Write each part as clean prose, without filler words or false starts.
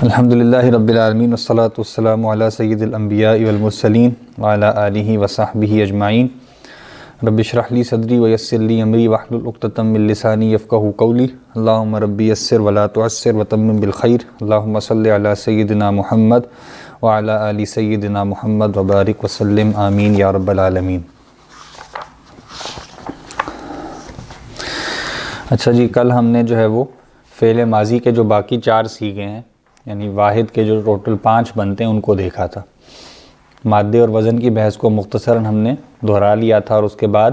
الحمدللہ رب العالمین والصلاة والسلام علی سید الانبیاء والمرسلین وعلی آلہ وصحبہ اجمعین رب اشرح لی صدری ویسر لی امری واحلل عقدۃ من لسانی یفقہوا قولی اللہم ربی یسر ولا تعسر وتمم بالخیر اللہم صلی علی سیدنا محمد وعلی آل سیدنا محمد وبارک وسلم آمین یا رب العالمین۔ اچھا جی، کل ہم نے جو ہے وہ فعل ماضی کے جو باقی 4 صیغے ہیں، یعنی واحد کے جو ٹوٹل 5 بنتے ہیں، ان کو دیکھا تھا۔ مادے اور وزن کی بحث کو مختصراً ہم نے دہرا لیا تھا، اور اس کے بعد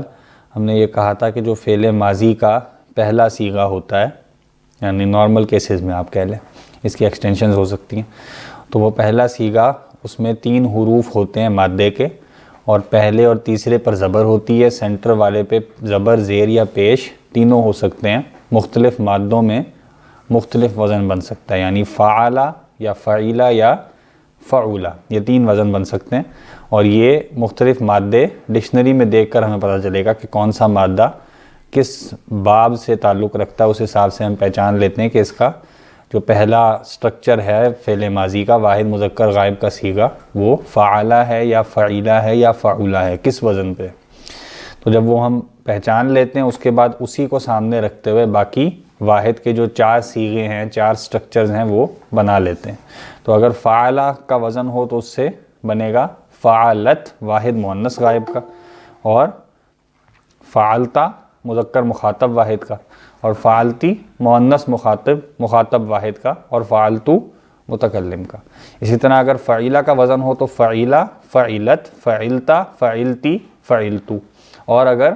ہم نے یہ کہا تھا کہ جو فعل ماضی کا پہلا صیغہ ہوتا ہے، یعنی نارمل کیسز میں آپ کہہ لیں، اس کی ایکسٹینشنز ہو سکتی ہیں، تو وہ پہلا صیغہ اس میں 3 حروف ہوتے ہیں مادے کے، اور پہلے اور تیسرے پر زبر ہوتی ہے، سینٹر والے پہ زبر، زیر یا پیش تینوں ہو سکتے ہیں۔ مختلف مادوں میں مختلف وزن بن سکتا ہے، یعنی فعلہ یا فعیلہ یا فعولہ، یہ 3 وزن بن سکتے ہیں، اور یہ مختلف مادے ڈکشنری میں دیکھ کر ہمیں پتہ چلے گا کہ کون سا مادہ کس باب سے تعلق رکھتا ہے، اس حساب سے ہم پہچان لیتے ہیں کہ اس کا جو پہلا سٹرکچر ہے فعل ماضی کا، واحد مذکر غائب کا صیغہ، وہ فعلہ ہے یا فعیلہ ہے یا فعولہ ہے، کس وزن پہ۔ تو جب وہ ہم پہچان لیتے ہیں، اس کے بعد اسی کو سامنے رکھتے ہوئے باقی واحد کے جو 4 صیغے ہیں، 4 سٹرکچرز ہیں، وہ بنا لیتے ہیں۔ تو اگر فعلہ کا وزن ہو تو اس سے بنے گا فعلت، واحد مؤنث غائب کا، اور فعلتا مذکر مخاطب واحد کا، اور فعلتی مؤنث مخاطب واحد کا، اور فعلتو متکلم کا۔ اسی طرح اگر فعیلہ کا وزن ہو تو فعیلہ، فعیلت، فعلتا، فعلتی، فعلتو، اور اگر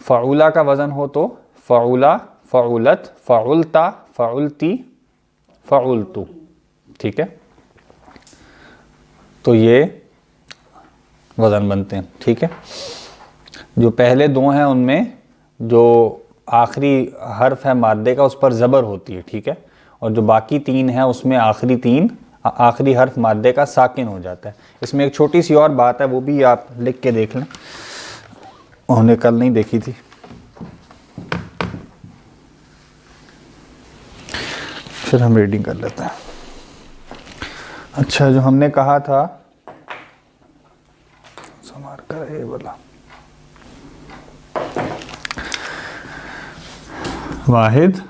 فعولہ کا وزن ہو تو فعولہ، فعولت، فعلتا، فعلتی، فعلتو۔ ٹھیک ہے، تو یہ وزن بنتے ہیں۔ ٹھیک ہے، جو پہلے 2 ہیں ان میں جو آخری حرف ہے مادے کا اس پر زبر ہوتی ہے، ٹھیک ہے، اور جو باقی 3 ہیں اس میں آخری حرف مادے کا ساکن ہو جاتا ہے۔ اس میں ایک چھوٹی سی اور بات ہے، وہ بھی آپ لکھ کے دیکھ لیں، انہوں نے کل نہیں دیکھی تھی۔ پھر ہم ریڈنگ کر لیتے ہیں۔ اچھا، جو ہم نے کہا تھا سمار کر یہ بولا، واحد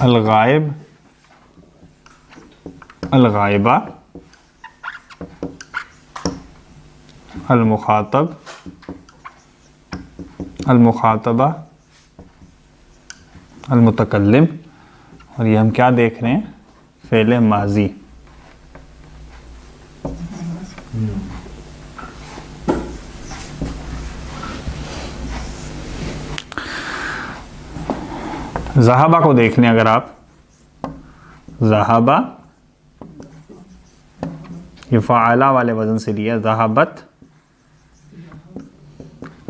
الغائب، الغائبہ، المخاطب، المخاطبہ، المتکلم، اور یہ ہم کیا دیکھ رہے ہیں؟ فعل ماضی۔ ذہبہ کو دیکھ لیں اگر آپ، ذہبہ یہ فعلہ والے وزن سے لیا، ذہبت،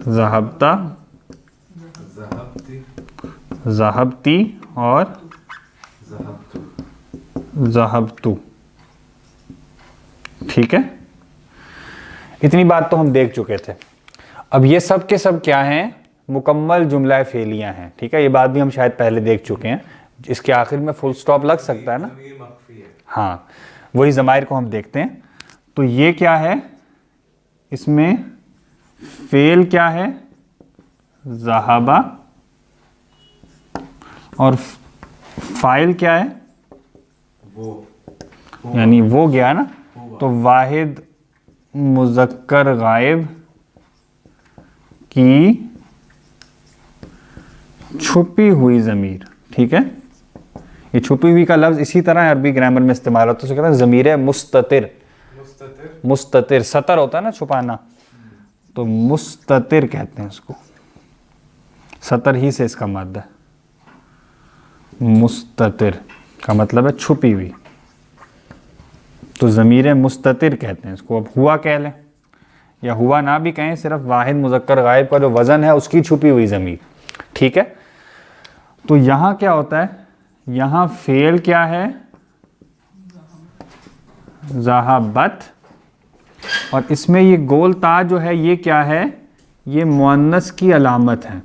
ذہبتا، ذہبتی، اور ذہبتو۔ ٹھیک ہے، اتنی بات تو ہم دیکھ چکے تھے۔ اب یہ سب کے سب کیا ہیں؟ مکمل جملہ فعلیہ ہیں۔ ٹھیک ہے، یہ بات بھی ہم شاید پہلے دیکھ چکے ہیں۔ اس کے آخر میں فل سٹاپ لگ سکتا ہے نا، ہاں، وہی ضمائر کو ہم دیکھتے ہیں۔ تو یہ کیا ہے؟ اس میں فعل کیا ہے؟ ذہبہ، اور فاعل کیا ہے؟ وہ، یعنی وہ گیا نا، تو واحد مذکر غائب کی چھپی ہوئی ضمیر۔ ٹھیک ہے، یہ چھپی ہوئی کا لفظ اسی طرح عربی گرامر میں استعمال ہوتا ہے، اسے کہتے ہیں ضمیر مستتر۔ مستتر سطر ہوتا ہے نا، چھپانا، تو مستتر کہتے ہیں اس کو، سطر ہی سے اس کا مادہ ہے۔ مستتر کا مطلب ہے چھپی ہوئی، تو ضمیر مستتر کہتے ہیں اس کو۔ اب ہوا کہہ لیں یا ہوا نہ بھی کہیں، صرف واحد مذکر غائب کا جو وزن ہے اس کی چھپی ہوئی ضمیر۔ ٹھیک ہے، تو یہاں کیا ہوتا ہے؟ یہاں فعل کیا ہے؟ ذہبت، اور اس میں یہ گول تا جو ہے یہ کیا ہے؟ یہ مؤنث کی علامت ہے،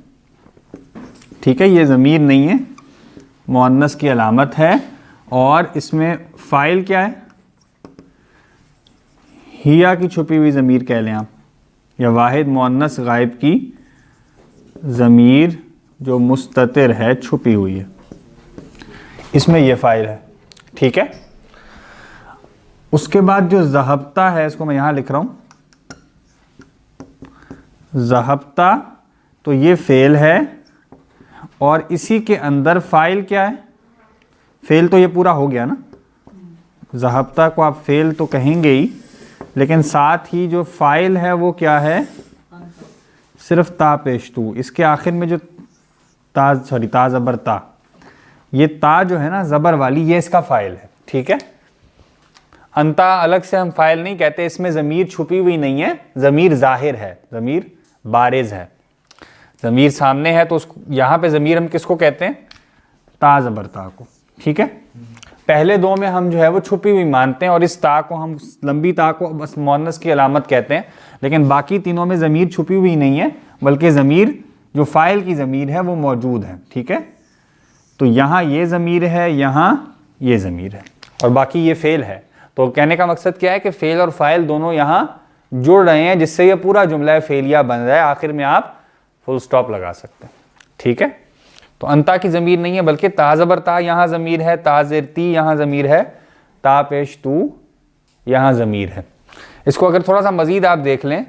ٹھیک ہے، یہ ضمیر نہیں ہے، مؤنث کی علامت ہے، اور اس میں فاعل کیا ہے؟ ہیا کی چھپی ہوئی ضمیر کہہ لیں آپ، یا واحد مؤنث غائب کی ضمیر جو مستتر ہے، چھپی ہوئی ہے، اس میں یہ فاعل ہے، ٹھیک ہے؟ اس کے بعد جو ذہبتہ ہے، اس کو میں یہاں لکھ رہا ہوں، ذہبتہ، تو یہ فعل ہے، اور اسی کے اندر فاعل کیا ہے؟ فعل تو یہ پورا ہو گیا نا، ذہبتہ کو آپ فعل تو کہیں گے ہی، لیکن ساتھ ہی جو فاعل ہے وہ کیا ہے؟ صرف تا پیش تو، اس کے آخر میں جو تا زبر تا، یہ تا جو ہے نا زبر والی، یہ اس کا فاعل ہے، ٹھیک ہے؟ انتا الگ سے ہم فاعل نہیں کہتے، اس میں ضمیر چھپی ہوئی نہیں ہے، ضمیر ظاہر ہے، ضمیر بارز ہے، ضمیر سامنے ہے، تو یہاں پہ ضمیر ہم کس کو کہتے ہیں؟ تا زبر تا کو، ٹھیک ہے؟ پہلے دو میں ہم جو ہے وہ چھپی ہوئی مانتے ہیں، اور اس تا کو ہم، لمبی تا کو بس مؤنث کی علامت کہتے ہیں، لیکن باقی تینوں میں ضمیر چھپی ہوئی نہیں ہے، بلکہ ضمیر جو فاعل کی ضمیر ہے وہ موجود ہے، ٹھیک ہے؟ تو یہاں یہ ضمیر ہے، یہاں یہ ضمیر ہے، اور باقی یہ فعل ہے۔ تو کہنے کا مقصد کیا ہے کہ فعل اور فاعل دونوں یہاں جڑ رہے ہیں، جس سے یہ پورا جملہ فعلیہ بن رہا ہے، آخر میں آپ فل سٹاپ لگا سکتے ہیں، ٹھیک ہے؟ تو انتا کی ضمیر نہیں ہے، بلکہ تا زبر تا یہاں ضمیر ہے، تا زیر تی یہاں ضمیر ہے، تا پیش تو یہاں ضمیر ہے۔ اس کو اگر تھوڑا سا مزید آپ دیکھ لیں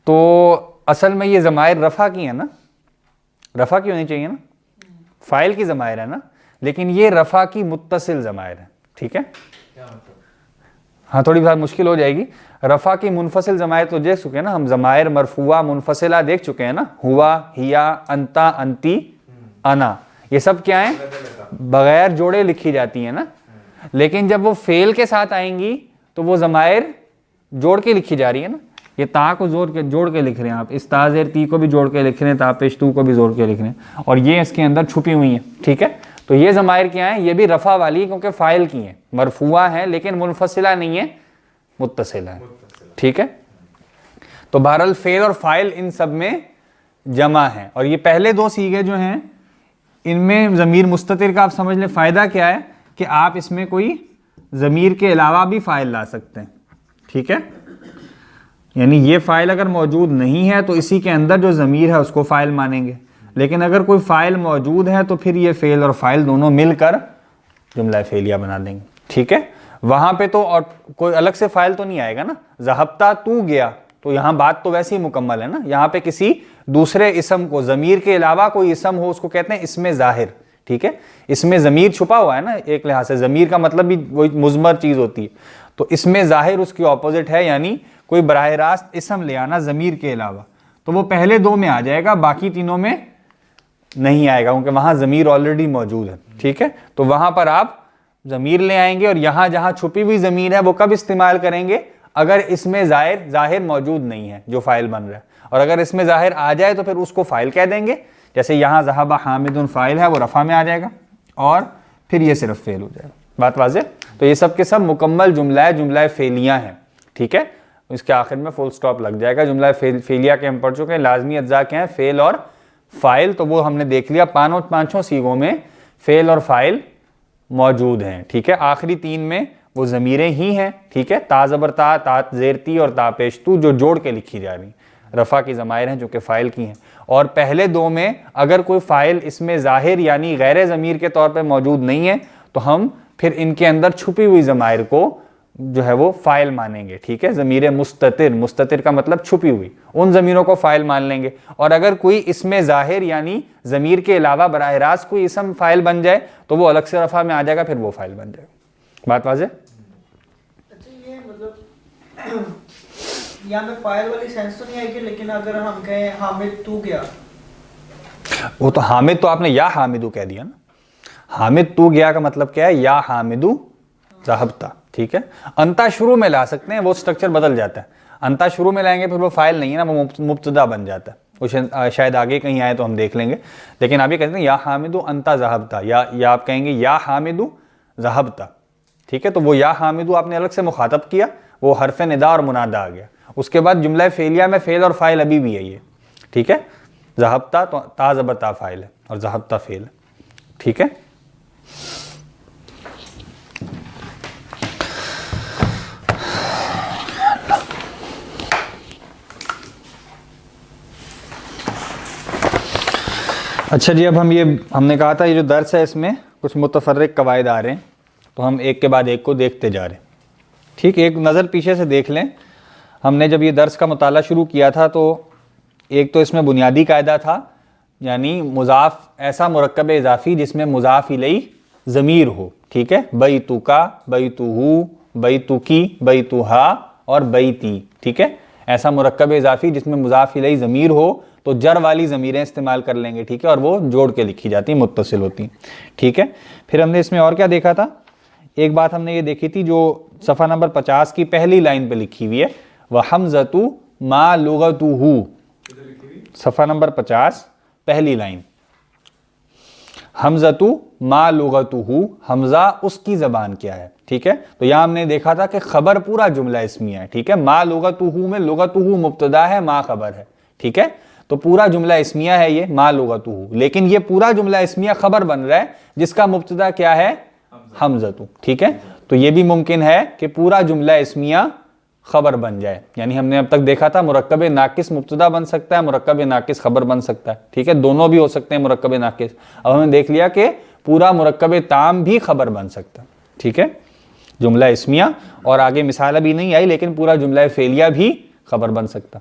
تو اصل میں یہ ضمائر رفع کی ہیں نا، رفع کی ہونی چاہیے نا، فاعل کی ضمائر ہے نا، لیکن یہ رفع کی متصل ضمائر ہے، ٹھیک ہے؟ ہاں تھوڑی بات مشکل ہو جائے گی۔ رفع کی منفصل ضمائر تو دیکھ چکے ہیں نا ہم، ضمائر مرفوعہ منفصلہ دیکھ چکے ہیں نا، ہوا، ہیا، انتا، انتی، انا، یہ سب کیا ہیں؟ بغیر جوڑے لکھی جاتی ہیں نا، لیکن جب وہ فعل کے ساتھ آئیں گی تو وہ ضمائر جوڑ کے لکھی جا رہی ہے نا، یہ تا کو جوڑ کے لکھ رہے ہیں آپ، اس تا زیر تی کو بھی جوڑ کے لکھ رہے ہیں، تا پیش تو کو بھی جوڑ کے لکھ رہے ہیں، اور یہ اس کے اندر چھپی ہوئی ہیں، ٹھیک ہے؟ تو یہ ضمائر کیا ہیں؟ یہ بھی رفع والی کیونکہ فاعل کی ہیں، مرفوعہ ہیں لیکن منفصلہ نہیں ہے، متصلہ ہے، ٹھیک ہے؟ تو بہرحال فعل اور فاعل ان سب میں جمع ہیں، اور یہ پہلے دو صیغے جو ہیں ان میں ضمیر مستتر کا آپ سمجھ لیں فائدہ کیا ہے کہ آپ اس میں کوئی ضمیر کے علاوہ بھی فاعل لا سکتے ہیں، ٹھیک ہے؟ یعنی یہ فاعل اگر موجود نہیں ہے تو اسی کے اندر جو ضمیر ہے اس کو فاعل مانیں گے، لیکن اگر کوئی فاعل موجود ہے تو پھر یہ فعل اور فاعل دونوں مل کر جملہ فعلیہ بنا دیں گے، ٹھیک ہے؟ وہاں پہ تو اور کوئی الگ سے فاعل تو نہیں آئے گا نا، ذہبتہ تو گیا، تو یہاں بات تو ویسے ہی مکمل ہے نا، یہاں پہ کسی دوسرے اسم کو، ضمیر کے علاوہ کوئی اسم ہو اس کو کہتے ہیں اسم ظاہر، ٹھیک ہے؟ اس میں ضمیر چھپا ہوا ہے نا، ایک لحاظ سے ضمیر کا مطلب بھی وہی مضمر چیز ہوتی ہے، تو اسم ظاہر اس کی اپوزٹ ہے، یعنی کوئی براہ راست اسم لے آنا ضمیر کے علاوہ، تو وہ پہلے دو میں آ جائے گا، باقی تینوں میں نہیں آئے گا کیونکہ وہاں ضمیر آلریڈی موجود ہے، ٹھیک ہے؟ تو وہاں پر آپ ضمیر لے آئیں گے، اور یہاں جہاں چھپی ہوئی ضمیر ہے وہ کب استعمال کریں گے؟ اگر اس میں ظاہر موجود نہیں ہے جو فاعل بن رہا ہے، اور اگر اس میں ظاہر آ جائے تو پھر اس کو فاعل کہہ دیں گے، جیسے یہاں ذہب حامد فاعل ہے، وہ رفع میں آ جائے گا، اور پھر یہ صرف فعل ہو جائے گا، بات واضح؟ تو یہ سب کے سب مکمل جملہ فعلیہ ہیں، ٹھیک ہے؟ اس کے آخر میں فل سٹاپ لگ جائے گا۔ جملہ فعلیہ کے ہم پڑھ چکے ہیں، لازمی اجزاء کیا ہیں؟ فعل اور فاعل، تو وہ ہم نے دیکھ لیا، پانچوں صیغوں میں فعل اور فاعل موجود ہیں، ٹھیک ہے؟ آخری تین میں وہ ضمیریں ہی ہیں، ٹھیک ہے؟ تا زبر تا، تا زیر تی اور تا پیش تو، جو جوڑ کے لکھی جا رہی ہیں، رفع کی ضمائر ہیں جو کہ فاعل کی ہیں، اور پہلے دو میں اگر کوئی فاعل اس میں ظاہر یعنی غیر ضمیر کے طور پہ موجود نہیں ہے تو ہم پھر ان کے اندر چھپی ہوئی ضمائر کو جو ہے وہ فاعل مانیں گے، ٹھیک ہے؟ ضمیر مستتر کا مطلب چھپی ہوئی، ان ضمیروں کو فاعل مان لیں گے، اور اگر کوئی اسم ظاہر یعنی ضمیر کے علاوہ براہ راست کوئی اسم فاعل بن جائے تو وہ الگ سے رفع میں آ جائے گا، پھر وہ فاعل بن جائے گا، بات واضح؟ اچھا یہ مطلب یہاں پہ فاعل والی سینس تو نہیں آئے گی، لیکن اگر ہم کہیں حامد تو گیا، وہ تو حامد تو آپ نے یا حامدو کہہ دیا نا، حامد تو گیا کا مطلب کیا ہے؟ یا حامدو ذہبتہ، ٹھیک ہے؟ انتا شروع میں لا سکتے ہیں، وہ سٹرکچر بدل جاتا ہے، انتا شروع میں لائیں گے پھر وہ فاعل نہیں ہے نا، وہ مبتدا بن جاتا ہے، وہ شاید آگے کہیں آئے تو ہم دیکھ لیں گے، لیکن اب یہ کہتے ہیں یا حامدو انتا ذہبتہ، یا آپ کہیں گے یا حامدو ذہبتہ، ٹھیک ہے؟ تو وہ یا حامدو آپ نے الگ سے مخاطب کیا، وہ حرف ندا اور منادا آ گیا، اس کے بعد جملہ فعلیہ میں فعل اور فاعل ابھی بھی ہے یہ، ٹھیک ہے؟ ذہبتہ تو تا زبر تا فاعل ہے اور ذہبتہ فعل ہے، ٹھیک ہے؟ اچھا جی، اب ہم نے کہا تھا یہ جو درس ہے اس میں کچھ متفرق قواعد آ رہے ہیں، تو ہم ایک کے بعد ایک کو دیکھتے جا رہے ہیں. ٹھیک، ایک نظر پیچھے سے دیکھ لیں. ہم نے جب یہ درس کا مطالعہ شروع کیا تھا تو ایک تو اس میں بنیادی قاعدہ تھا، یعنی مضاف ایسا مرکب اضافی جس میں مضاف الیہ ضمیر ہو. ٹھیک ہے، بیتُکا، بیتُہُ، بیتُکی، بیتُہا اور بیتی. ٹھیک ہے، ایسا مرکب اضافی جس میں مضاف الیہ ضمیر ہو تو جر والی ضمیریں استعمال کر لیں گے. ٹھیک ہے، اور وہ جوڑ کے لکھی جاتی ہیں، متصل ہوتی ہیں. ٹھیک ہے، پھر ہم نے اس میں اور کیا دیکھا تھا؟ ایک بات ہم نے یہ دیکھی تھی جو صفحہ نمبر 50 کی پہلی لائن پہ لکھی ہوئی ہے، وَحَمْزَةُ مَا لُغَتُهُ. صفحہ نمبر 50 پہلی لائن، حمزۃ ما لغتہ، حمزہ اس کی زبان کیا ہے. ٹھیک ہے، تو یہاں ہم نے دیکھا تھا کہ خبر پورا جملہ اسمیہ ہے. ٹھیک ہے، ما لغتہ میں لغتہ مبتدا ہے، ما خبر ہے. ٹھیک ہے، تو پورا جملہ اسمیہ ہے یہ ما لغتہ، لیکن یہ پورا جملہ اسمیہ خبر بن رہا ہے جس کا مبتدا کیا ہے؟ حمزۃ. ٹھیک ہے، تو یہ بھی ممکن ہے کہ پورا جملہ اسمیہ خبر بن جائے. یعنی ہم نے اب تک دیکھا تھا مرکب ناقص مبتدا بن سکتا ہے، مرکب ناقص خبر بن سکتا ہے. ٹھیک ہے، دونوں بھی ہو سکتے ہیں مرکب ناقص. اب ہم نے دیکھ لیا کہ پورا مرکب تام بھی خبر بن سکتا ہے. ٹھیک ہے، جملہ اسمیہ، اور آگے مثال ابھی نہیں آئی لیکن پورا جملہ فعلیہ بھی خبر بن سکتا.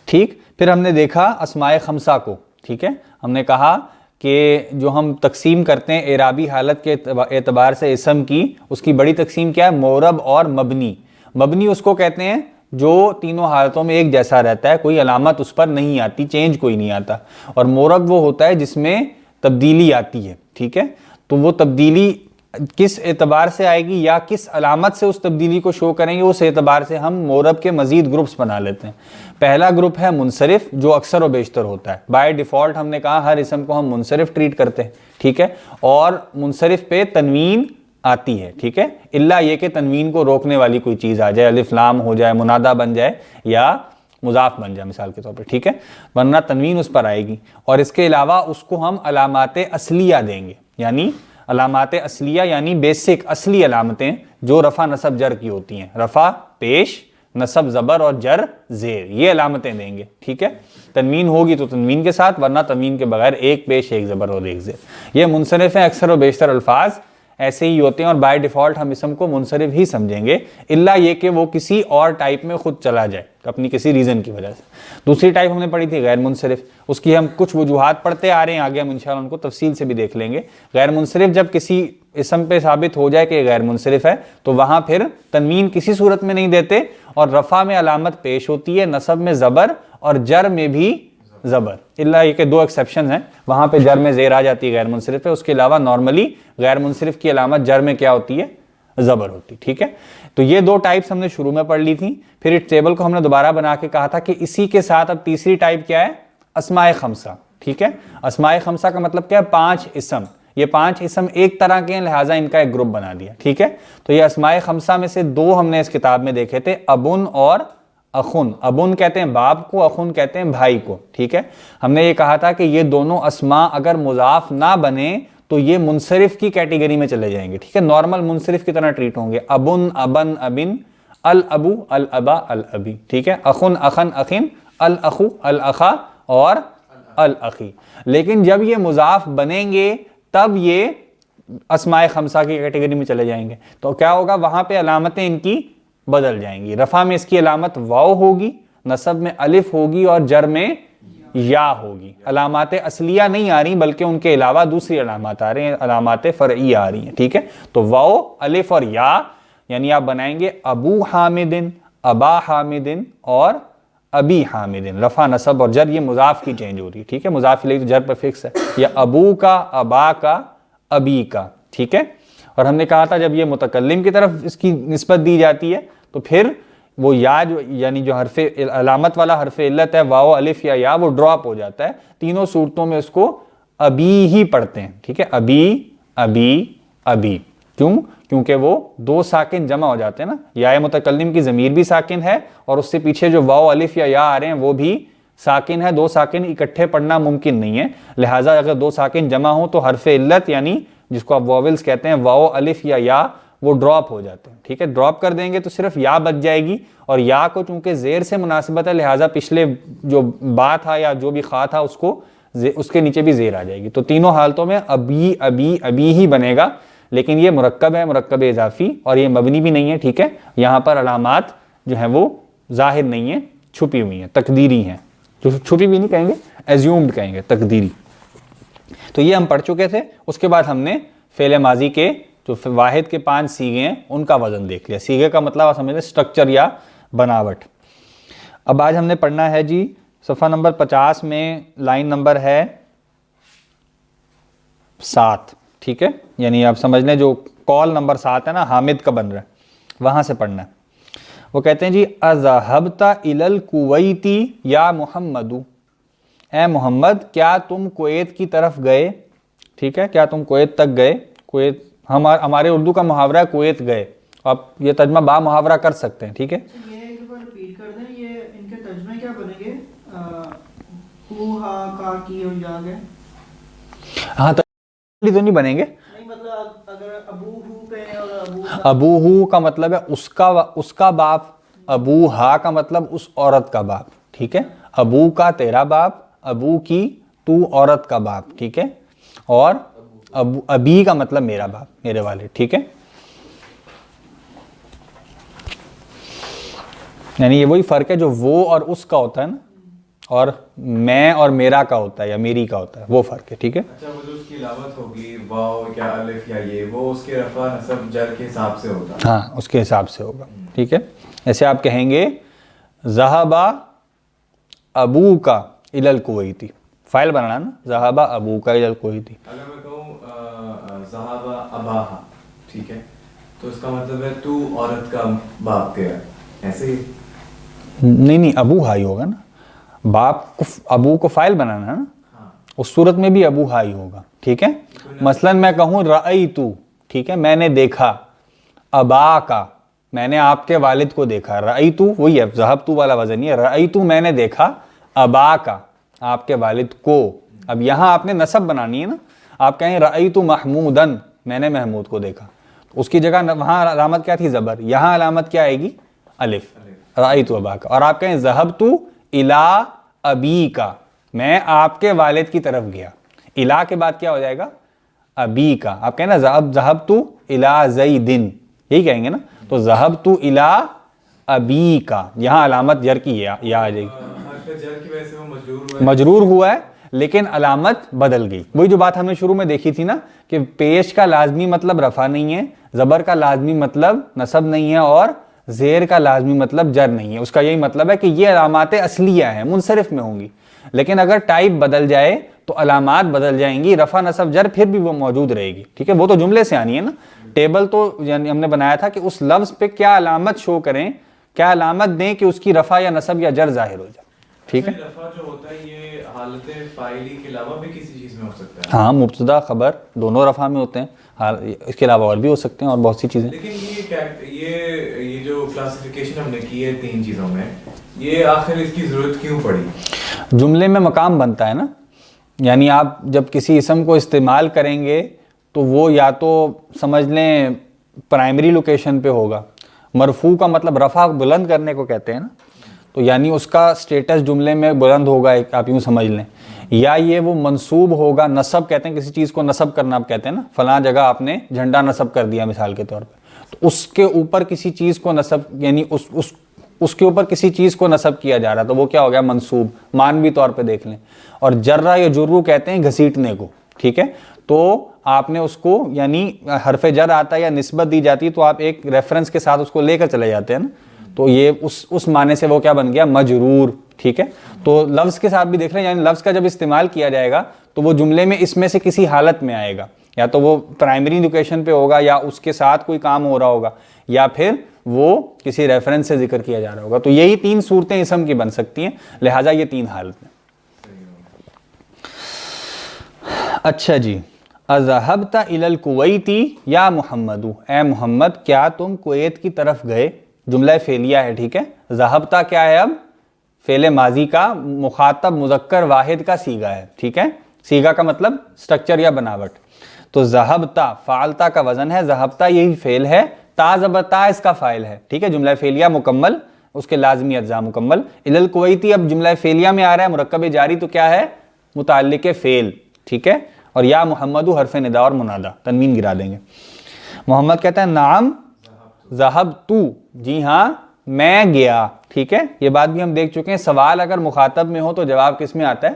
ٹھیک، پھر ہم نے دیکھا اسماء خمسہ کو. ٹھیک ہے، ہم نے کہا کہ جو ہم تقسیم کرتے ہیں اعرابی حالت کے اعتبار سے اسم کی، اس کی بڑی تقسیم کیا ہے؟ معرب اور مبنی. مبنی اس کو کہتے ہیں جو تینوں حالتوں میں ایک جیسا رہتا ہے، کوئی علامت اس پر نہیں آتی، چینج کوئی نہیں آتا. اور معرب وہ ہوتا ہے جس میں تبدیلی آتی ہے. ٹھیک ہے، تو وہ تبدیلی کس اعتبار سے آئے گی یا کس علامت سے اس تبدیلی کو شو کریں گے، اس اعتبار سے ہم معرب کے مزید گروپس بنا لیتے ہیں. پہلا گروپ ہے منصرف، جو اکثر و بیشتر ہوتا ہے. بائی ڈیفالٹ ہم نے کہا ہر اسم کو ہم منصرف ٹریٹ کرتے ہیں. ٹھیک ہے، اور منصرف پہ تنوین آتی ہے. ٹھیک ہے، الا یہ کہ تنوین کو روکنے والی کوئی چیز آ جائے، الف لام ہو جائے، منادہ بن جائے یا مضاف بن جائے مثال کے طور پہ. ٹھیک ہے، ورنہ تنوین اس پر آئے گی. اور اس کے علاوہ اس کو ہم علامات اصلیہ دیں گے. یعنی علامات اصلیہ یعنی بیسک اصلی علامتیں جو رفع نصب جر کی ہوتی ہیں، رفع پیش، نصب زبر اور جر زیر، یہ علامتیں دیں گے. ٹھیک ہے، تنوین ہوگی تو تنوین کے ساتھ، ورنہ تنوین کے بغیر ایک پیش، ایک زبر اور ایک زیر. یہ منصرف ہیں. اکثر و بیشتر الفاظ ایسے ہی ہوتے ہیں اور بائی ڈیفالٹ ہم اسم کو منصرف ہی سمجھیں گے، الا یہ کہ وہ کسی اور ٹائپ میں خود چلا جائے اپنی کسی ریزن کی وجہ سے. دوسری ٹائپ ہم نے پڑھی تھی غیر منصرف. اس کی ہم کچھ وجوہات پڑھتے آ رہے ہیں، آگے ہم انشاءاللہ ان کو تفصیل سے بھی دیکھ لیں گے. غیر منصرف جب کسی اسم پہ ثابت ہو جائے کہ غیر منصرف ہے تو وہاں پھر تنوین کسی صورت میں نہیں دیتے، اور رفع میں علامت پیش ہوتی ہے، نصب میں زبر اور جر میں بھی زبر. الا یہ کہ دو ایکسیپشنز ہیں، وہاں پہ جر میں زیر آ جاتی ہے غیر منصرف ہے. اس کے علاوہ نارملی غیر منصرف کی علامت جر میں کیا ہوتی ہے؟ زبر ہوتی. ٹھیک ہے، تو یہ دو ٹائپس ہم نے شروع میں پڑھ لی تھی. پھر اس ٹیبل کو ہم نے دوبارہ بنا کے کہا تھا کہ اسی کے ساتھ اب تیسری ٹائپ کیا ہے؟ اسماء خمسہ. ٹھیک ہے، اسماء خمسہ کا مطلب کیا ہے؟ 5 اسم. یہ 5 اسم ایک طرح کے ہیں، لہٰذا ان کا ایک گروپ بنا دیا. ٹھیک ہے، تو یہ اسماء خمسہ میں سے 2 ہم نے اس کتاب میں دیکھے تھے، ابن اور اخن. ابن کہتے ہیں باپ کو، اخن کہتے ہیں بھائی کو. ٹھیک ہے، ہم نے یہ کہا تھا کہ یہ دونوں اسماء اگر مضاف نہ بنے تو یہ منصرف کی کیٹیگری میں چلے جائیں گے. ٹھیک ہے، نارمل منصرف کی طرح ٹریٹ ہوں گے. ابن، ابن، ابن، الابو، الابا، الابی. ٹھیک ہے، اخن، اخن، اخن، الاخو، الاخا اور الاخی. لیکن جب یہ مضاف بنیں گے تب یہ اسماء خمسہ کی کیٹیگری میں چلے جائیں گے. تو کیا ہوگا؟ وہاں پہ علامتیں ان کی بدل جائیں گی. رفع میں اس کی علامت واو ہوگی، نصب میں الف ہوگی اور جر میں یا ہوگی. علامات اصلیہ نہیں آ رہی بلکہ ان کے علاوہ دوسری علامات آ رہی ہیں، علامات فرعیہ آ رہی ہیں. ٹھیک ہے، تو واو، الف اور یا، یعنی آپ بنائیں گے ابو حامدن، ابا حامدن اور ابی حامدن. رفع نصب اور جر یہ مضاف کی چینج ہو رہی ہے. ٹھیک ہے، مضاف الیہ تو جر پر فکس ہے، یا ابو کا، ابا کا، ابی کا. ٹھیک ہے، اور ہم نے کہا تھا جب یہ متکلم کی طرف اس کی نسبت دی جاتی ہے تو پھر وہ یا یعنی جو حرف علامت والا حرف علت ہے، واو، الف یا وہ ڈراپ ہو جاتا ہے. تینوں صورتوں میں اس کو ابی ہی پڑھتے ہیں. ٹھیک ہے، ابی، ابی، ابی. کیوں؟ کیونکہ وہ 2 ساکن جمع ہو جاتے ہیں نا. یا متکلم کی ضمیر بھی ساکن ہے اور اس سے پیچھے جو واو، الف یا آ رہے ہیں وہ بھی ساکن ہے. 2 ساکن اکٹھے پڑھنا ممکن نہیں ہے، لہٰذا اگر 2 ساکن جمع ہوں تو حرف علت یعنی جس کو آپ واولز کہتے ہیں، واو، الف یا وہ ڈراپ ہو جاتے ہیں. ٹھیک ہے، ڈراپ کر دیں گے تو صرف یا بچ جائے گی، اور یا کو چونکہ زیر سے مناسبت ہے لہٰذا پچھلے جو با تھا یا جو بھی خا تھا اس کو اس کے نیچے بھی زیر آ جائے گی. تو تینوں حالتوں میں ابی ابی ابی ہی بنے گا, لیکن یہ مرکب ہے, مرکب اضافی, اور یہ مبنی بھی نہیں ہے, ٹھیک ہے. یہاں پر علامات جو ہیں وہ ظاہر نہیں ہیں, چھپی ہوئی ہیں, تقدیری ہیں. جو چھپی بھی نہیں کہیں گے, ایزیومڈ کہیں گے, تقدیری. تو یہ ہم پڑھ چکے تھے. اس کے بعد ہم نے فعل ماضی کے جو واحد کے 5 سیغے ہیں ان کا وزن دیکھ لیا. سیغے کا مطلب آپ سمجھ لیں اسٹرکچر یا بناوٹ. اب آج ہم نے پڑھنا ہے جی صفحہ نمبر 50 میں لائن نمبر ہے 7, ٹھیک ہے. یعنی آپ سمجھ لیں جو کال نمبر 7 ہے نا, حامد کا بن رہا ہے, وہاں سے پڑھنا ہے. وہ کہتے ہیں جی اذهبت الى الکویت یا محمد, اے محمد کیا تم کویت کی طرف گئے, ٹھیک ہے, کیا تم کویت تک گئے. کویت ہمارے اردو کا محاورہ ہے کویت گئے, آپ یہ ترجمہ با محاورہ کر سکتے ہیں, ٹھیک ہے. یہ ایک بار ریپیٹ کر دیں, یہ ان کے ترجمے کیا بنیں گے؟ ہو ہا کا کی ہو جا گئے. ہاں تو نہیں بنیں گے. نہیں مطلب اگر ابو ہو پہ اور ابو ہو کا مطلب ہے اس کا باپ, ابو ہا کا مطلب اس عورت کا باپ, ٹھیک ہے. ابو کا تیرا باپ, ابو کی تو عورت کا باپ, ٹھیک ہے. اور ابی کا مطلب میرا باپ, میرے والد, ٹھیک ہے. یعنی یہ وہی فرق ہے جو وہ اور اس کا ہوتا ہے نا, اور میں اور میرا کا ہوتا ہے یا میری کا ہوتا ہے, وہ فرق ہے, ٹھیک ہے. اچھا وہ جو اس کی علامت ہوگی واو یا الف یا یہ, وہ اس کے رفع نصب جر کے حساب سے ہوگا. ہاں اس کے حساب سے ہوگا, ٹھیک ہے. ایسے آپ کہیں گے ذهب ابوک الی الکویت, فائل بنانا نا, ذهب ابوک الی الکویت. اگر میں کہوں ذهب اباہا, ٹھیک ہے, تو اس کا مطلب ہے تو عورت کا باپ تیرا, ایسے ہی. نہیں ابو ہائی ہوگا نا, باپ کو ابو کو فائل بنانا ہے نا, اس صورت میں بھی ابو ہائی ہوگا, ٹھیک ہے. مثلا میں کہوں رأیت, ٹھیک ہے, میں نے دیکھا, ابا کا میں نے آپ کے والد کو دیکھا, رأیت وہی ہے, ذہبت والا وزن ہے, رأیت میں نے دیکھا, ابا کا آپ کے والد کو. اب یہاں آپ نے نسب بنانی ہے نا, آپ کہیں رأیت محمودن, میں نے محمود کو دیکھا, اس کی جگہ وہاں علامت کیا تھی زبر, یہاں علامت کیا آئے گی الف, رأیت ابا کا. اور آپ کہیں ذہبت الی ابی کا, میں آپ کے والد کی طرف گیا, الا کے بعد کیا ہو جائے گا ابی کا. آپ کہیں نا ذہبت الی زیدن, یہی کہیں گے نا. تو ذہبت الی ابی کا, یہاں علامت جر کی یا آ جائے گی, حرف جر کی وجہ سے وہ مجرور ہوا ہے لیکن علامت بدل گئی. وہی جو بات ہم نے شروع میں دیکھی تھی نا کہ پیش کا لازمی مطلب رفع نہیں ہے, زبر کا لازمی مطلب نصب نہیں ہے, اور زیر کا لازمی مطلب جر نہیں ہے. اس کا یہی مطلب ہے کہ یہ علامات اصلیہ ہیں, منصرف میں ہوں گی, لیکن اگر ٹائپ بدل جائے تو علامات بدل جائیں گی, رفع نصب جر پھر بھی وہ موجود رہے گی, ٹھیک ہے. وہ تو جملے سے آنی ہے نا. ٹیبل تو یعنی ہم نے بنایا تھا کہ اس لفظ پہ کیا علامت شو کریں, کیا علامت دیں کہ اس کی رفع یا نصب یا جر ظاہر ہو جائے, ٹھیک ہے. رفع جو ہوتا ہے یہ حالت فاعلی کے علاوہ بھی کسی چیز میں ہو سکتا ہے. ہاں مبتدا خبر دونوں رفع میں ہوتے ہیں, اس کے علاوہ اور بھی ہو سکتے ہیں, اور بہت سی چیزیں. لیکن یہ جو کلاسیفیکیشن ہم نے کی ہے 3 چیزوں میں, یہ آخر اس کی ضرورت کیوں پڑی؟ جملے میں مقام بنتا ہے نا. یعنی آپ جب کسی اسم کو استعمال کریں گے تو وہ یا تو سمجھ لیں پرائمری لوکیشن پہ ہوگا. مرفوع کا مطلب رفع بلند کرنے کو کہتے ہیں نا, تو یعنی اس کا سٹیٹس جملے میں بلند ہوگا, ایک آپ یوں سمجھ لیں. یا یہ وہ منصوب ہوگا, نصب کہتے ہیں کسی چیز کو نصب کرنا, آپ کہتے ہیں نا فلاں جگہ آپ نے جھنڈا نصب کر دیا مثال کے طور پہ, تو اس کے اوپر کسی چیز کو نصب, یعنی اس کے اوپر کسی چیز کو نصب کیا جا رہا, تو وہ کیا ہو گیا منصوب. مانوی طور پہ دیکھ لیں. اور جرہ یا جرو کہتے ہیں گھسیٹنے کو, ٹھیک ہے. تو آپ نے اس کو یعنی حرف جر آتا ہے یا نسبت دی جاتی ہے تو آپ ایک ریفرنس کے ساتھ اس کو لے کر چلے جاتے ہیں نا, تو یہ اس معنی سے وہ کیا بن گیا مجرور, ٹھیک ہے. تو لفظ کے ساتھ بھی دیکھ رہے ہیں, یعنی لفظ کا جب استعمال کیا جائے گا تو وہ جملے میں اس میں سے کسی حالت میں آئے گا, یا تو وہ پرائمری لوکیشن پہ ہوگا, یا اس کے ساتھ کوئی کام ہو رہا ہوگا, یا پھر وہ کسی ریفرنس سے ذکر کیا جا رہا ہوگا. تو یہی 3 صورتیں اسم کی بن سکتی ہیں, لہٰذا یہ 3 حالت ہیں. اچھا جی, اذهبت الى الکویت یا محمد, اے محمد کیا تم کویت کی طرف گئے. جملہ فعلیہ ہے, ٹھیک ہے. ذہبت کیا ہے, اب فعل ماضی کا مخاطب مذکر واحد کا سیغہ ہے, ٹھیک ہے. سیغہ کا مطلب سٹرکچر یا بناوٹ. تو ذہبت فعلتا کا وزن ہے, ذہبت یہی فعل ہے, تا زبتا اس کا فاعل ہے, ٹھیک ہے. جملہ فعلیہ مکمل, اس کے لازمی اجزاء مکمل. الی الکویت اب جملہ فعلیہ میں آ رہا ہے, مرکب جاری, تو کیا ہے متعلق فعل, ٹھیک ہے, اور یا محمد حرف ندا اور منادا, تنوین گرا دیں گے. محمد کہتا ہے نعم ذہبت, جی ہاں میں گیا, ٹھیک ہے. یہ بات بھی ہم دیکھ چکے ہیں, سوال اگر مخاطب میں ہو تو جواب کس میں آتا ہے,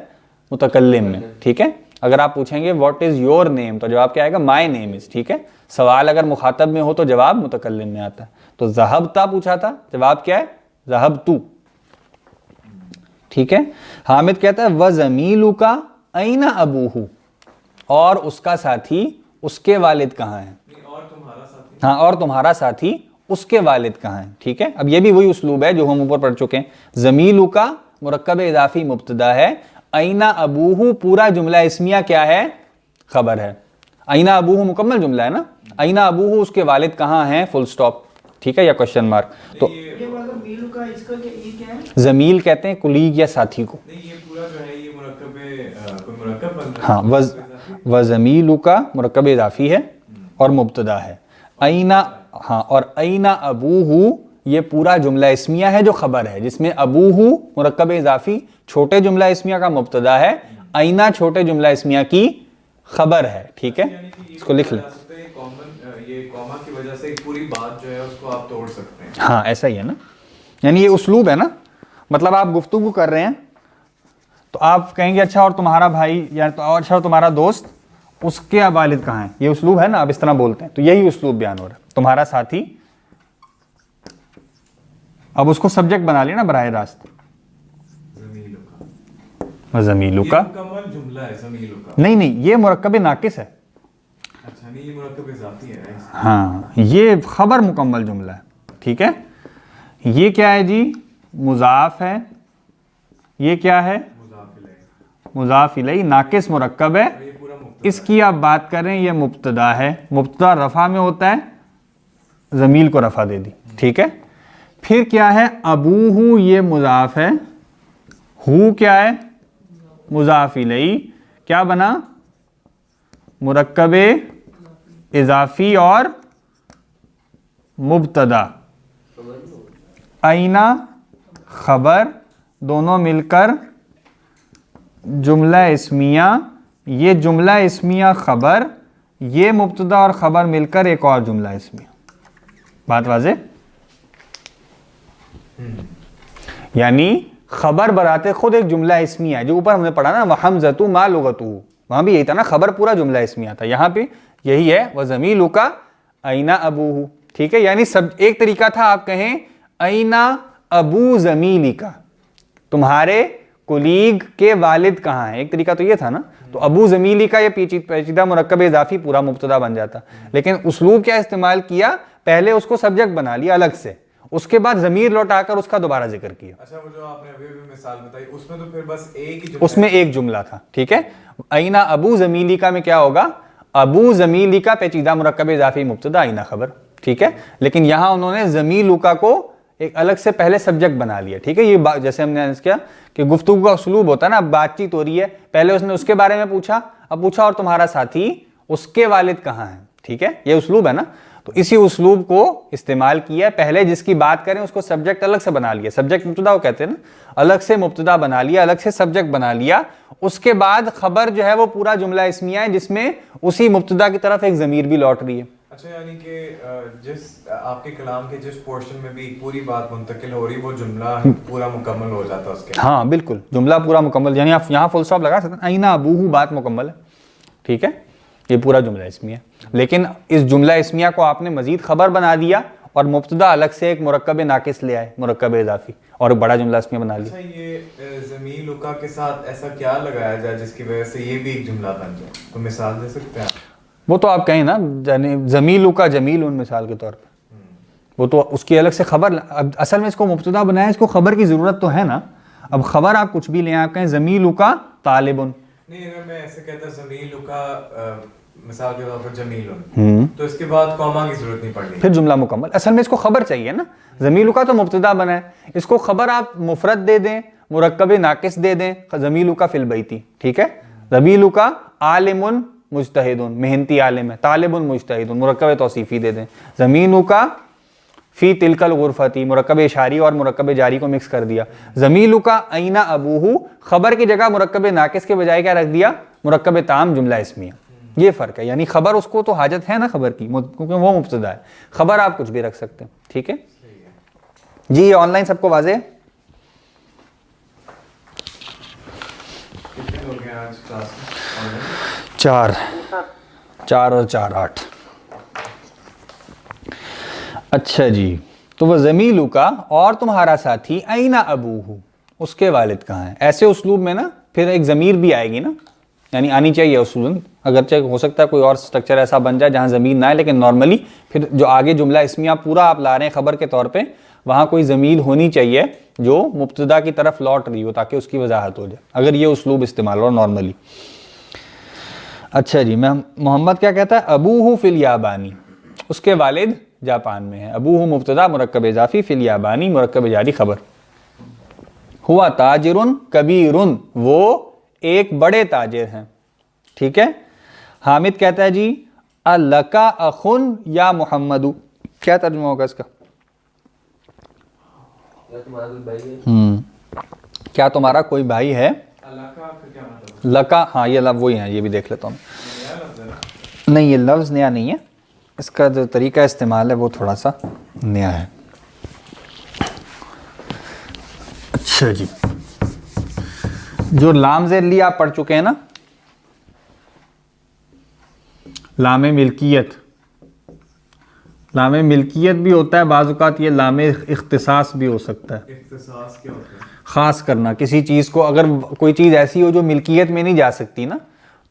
متکلم میں, ٹھیک ہے. اگر آپ پوچھیں گے واٹ از یور نیم تو جواب کیا آئے گا, مائی نیم از, ٹھیک ہے. سوال اگر مخاطب میں ہو تو جواب متکلم میں آتا ہے. تو ذہبتا پوچھا تھا, جواب کیا ہے, ذہبت, ٹھیک ہے. حامد کہتا ہے وَزَمِيلُكَ أَيْنَ أَبُوهُ, اور اس کا ساتھی اس کے والد کہاں ہیں, ہاں, اور تمہارا ساتھی اس کے والد کہاں ہیں, ٹھیک ہے. اب یہ بھی وہی اسلوب ہے جو ہم اوپر پڑھ چکے ہیں. زمیلُکَ مرکب اضافی مبتدا ہے, اینا ابوہ پورا جملہ اسمیہ کیا ہے, خبر ہے. اینا ابوہ مکمل جملہ ہے نا, اینا ابوہ اس کے والد کہاں ہیں, فل سٹاپ, ٹھیک ہے, یا کوشچن مارک. تو زمیل کہتے ہیں کلیگ یا ساتھی کو. ہاں, وزمیلُکَ مرکب اضافی ہے اور مبتدا ہے. اینا, ہاں, اور اینا ابوہ یہ پورا جملہ اسمیہ ہے جو خبر ہے, جس میں ابوہ مرکب اضافی چھوٹے جملہ اسمیہ کا مبتدا ہے, اینا چھوٹے جملہ اسمیہ کی خبر ہے, ٹھیک ہے. اس کو لکھ لیں, یہ کوما کی وجہ سے پوری بات جو ہے اس کو آپ توڑ سکتے ہیں. ہاں ایسا ہی ہے نا, یعنی یہ اسلوب ہے نا. مطلب آپ گفتگو کر رہے ہیں تو آپ کہیں گے اچھا اور تمہارا بھائی یا اچھا اور تمہارا دوست اس کے والد کہاں ہیں, یہ اسلوب ہے نا, آپ اس طرح بولتے ہیں. تو یہی اسلوب بیان ہو رہا ہے. تمہارا ساتھی, اب اس کو سبجیکٹ بنا لیا نا براہ راست, زمیلُکَ, نہیں یہ مرکب ناقص ہے. یہ مرکب اضافی ہے. ہاں, یہ خبر مکمل جملہ ہے, ٹھیک ہے. یہ کیا ہے جی, مضاف ہے. یہ کیا ہے, مضاف الیہ, ناقص مرکب ہے. اس کی آپ بات کریں, یہ مبتدا ہے. مبتدا رفع میں ہوتا ہے, ضمیر کو رفع دے دی, ٹھیک ہے. پھر کیا ہے, ابوہ یہ مضاف ہے, ہو کیا ہے, مضاف الیہ. کیا بنا, مرکب اضافی اور مبتدا. اینا خبر, دونوں مل کر جملہ اسمیہ. یہ جملہ اسمیہ خبر, یہ مبتدا اور خبر مل کر ایک اور جملہ اسمیہ. بات واضح؟ یعنی خبر براتے خود ایک جملہ اسمیہ ہے, جو اوپر ہم نے پڑھا نا وَحَمْزَةُ مَا لُغَتُهُ, وہاں بھی یہی تھا نا, خبر پورا جملہ اسمیہ تھا. یہاں پہ یہی ہے وَزَمِيلُكَ أَيْنَ أَبُوهُ, ٹھیک ہے. یعنی سب ایک طریقہ تھا آپ کہیں أَيْنَ أَبُو زَمِيلِكَ, تمہارے کولیگ کے والد کہاں ہیں, ایک طریقہ تو یہ تھا نا. تو ابو زمیلی کا یہ پیچیدہ مرکب اضافی پورا مبتدا بن جاتا. لیکن اسلوب کیا استعمال کیا, پہلے اس کو سبجیکٹ بنا لیا الگ سے, اس کے بعد ضمیر لوٹا کر اس کا دوبارہ ذکر کیا. اچھا, وہ جو آپ نے ابھی مثال بتائی اس میں تو پھر بس ایک ہی اس میں ایک جملہ تھا, ٹھیک ہے. اینا ابو زمیلی کا میں کیا ہوگا, ابو زمیلی کا پیچیدہ مرکب اضافی مبتدا, اینا خبر, ٹھیک ہے. لیکن یہاں انہوں نے زمیلُکَ کو ایک الگ سے پہلے سبجیکٹ بنا لیا, ٹھیک ہے. یہ جیسے ہم نے عرض کیا کہ گفتگو کا اسلوب ہوتا ہے نا, بات چیت ہو رہی ہے, پہلے اس نے اس کے بارے میں پوچھا, اب پوچھا اور تمہارا ساتھی اس کے والد کہاں ہیں, ٹھیک ہے. یہ اسلوب ہے نا. تو اسی اسلوب کو استعمال کیا, پہلے جس کی بات کریں اس کو سبجیکٹ الگ سے بنا لیا, سبجیکٹ مبتدا وہ کہتے ہیں نا, الگ سے مبتدا بنا لیا, الگ سے سبجیکٹ بنا لیا. اس کے بعد خبر جو ہے وہ پورا جملہ اسمیہ ہے, جس میں اسی مبتدا کی طرف ایک ضمیر بھی لوٹ رہی ہے. اچھا, یعنی کہ جس آپ کے کلام کے جس پورشن میں بھی پوری بات منتقل ہو رہی, وہ جملہ پورا مکمل ہو جاتا اس کے. ہاں بالکل, جملہ پورا مکمل, یعنی آپ یہاں فل سٹاپ لگا سکتے ہیں, اینا ابوہ بات مکمل ہے, ٹھیک ہے. یہ پورا جملہ اسمیہ. لیکن اس جملہ اسمیہ کو آپ نے مزید خبر بنا دیا اور مبتدا الگ سے ایک مرکب ناقص لے آئے, مرکب اضافی, اور ایک بڑا جملہ اسمیہ بنا لیا. اچھا, یہ زمیلُکَ کے ساتھ ایسا کیا لگایا جائے جس کی وجہ سے یہ بھی ایک جملہ بن جائے, کوئی مثال دے سکتے ہیں؟ وہ تو آپ کہیں نا, زمیلُکَ جمیل ان مثال کے طور پہ, وہ تو اس کی الگ سے خبر. اب اصل میں اس کو مبتدا بنایا, اس کو خبر کی ضرورت تو ہے نا. اب خبر آپ کچھ بھی لیں, آپ کہیں زمیلُکَ طالبٌ, نہیں اگر میں ایسے کہتا زمیلُکَ مثال کے طور پر جمیل, تو اس کے بعد کوما کی ضرورت نہیں پڑنی, پھر جملہ مکمل. اصل میں اس کو خبر چاہیے نا, زمیلُکَ تو مبتدا بنا ہے, اس کو خبر آپ مفرد دے دیں, مرکب ناقص دے دیں, زمیلُکَ فی البیتی, ٹھیک ہے. زمیلُکَ عالم مجتہد, محنتی عالم ہے, طالب مجتہد, مرکب توصیفی دے دیں. زمیلُکَ فی تلک الغرفتی، مرکب اشاری اور مرکب جاری کو مکس کر دیا. ضمیلک این ابوہ، خبر کی جگہ مرکب ناقص کے بجائے کیا رکھ دیا؟ مرکب تام جملہ اسمیہ. یہ فرق ہے. یعنی خبر اس کو تو حاجت ہے نا خبر کی، کیونکہ وہ مبتدا ہے. خبر آپ کچھ بھی رکھ سکتے ہیں. ٹھیک ہے جی. یہ آن لائن سب کو واضح ہے؟ کتنے ہو گئے آج کلاس میں؟ 4 اور 4 8. اچھا جی. تو وہ ضمیل کا اور تمہارا ساتھی این ابوہ، اس کے والد کہاں ہیں. ایسے اسلوب میں نا پھر ایک ضمیر بھی آئے گی نا، یعنی آنی چاہیے اصولاً، اگرچہ ہو سکتا ہے کوئی اور سٹرکچر ایسا بن جائے جہاں ضمیر نہ آئے، لیکن نارملی پھر جو آگے جملہ اسمیہ پورا آپ لا رہے ہیں خبر کے طور پہ، وہاں کوئی ضمیر ہونی چاہیے جو مبتدا کی طرف لوٹ رہی ہو تاکہ اس کی وضاحت ہو جائے، اگر یہ اسلوب استعمال ہو نارملی. اچھا جی. میں محمد کیا کہتا ہے؟ ابوہ فی الیابانی، اس کے والد جاپان میں ہے. ابوہ مبتدا مرکب اضافی، فی الیابانی مرکب جاری خبر. ہوا تاجر کبیر، وہ ایک بڑے تاجر ہیں. ٹھیک ہے. حامد کہتا ہے جی الکا اخن یا محمد، کیا ترجمہ ہوگا اس کا؟ کیا تمہارا کوئی بھائی ہے؟ اللہ کا پھر کیا مطلب؟ لکا، ہاں یہ لفظ وہی ہیں، یہ بھی دیکھ لیتا ہوں. نیا لفظ ہے نا؟ نہیں یہ لفظ نیا نہیں ہے، اس کا جو طریقہ استعمال ہے وہ تھوڑا سا نیا ہے. اچھا جی. جو لام ذیلی آپ پڑھ چکے ہیں نا، لام ملکیت، لام ملکیت بھی ہوتا ہے بعض اوقات، یہ لام اختصاص بھی ہو سکتا ہے. اختصاص کیا ہوتا ہے؟ خاص کرنا کسی چیز کو. اگر کوئی چیز ایسی ہو جو ملکیت میں نہیں جا سکتی نا،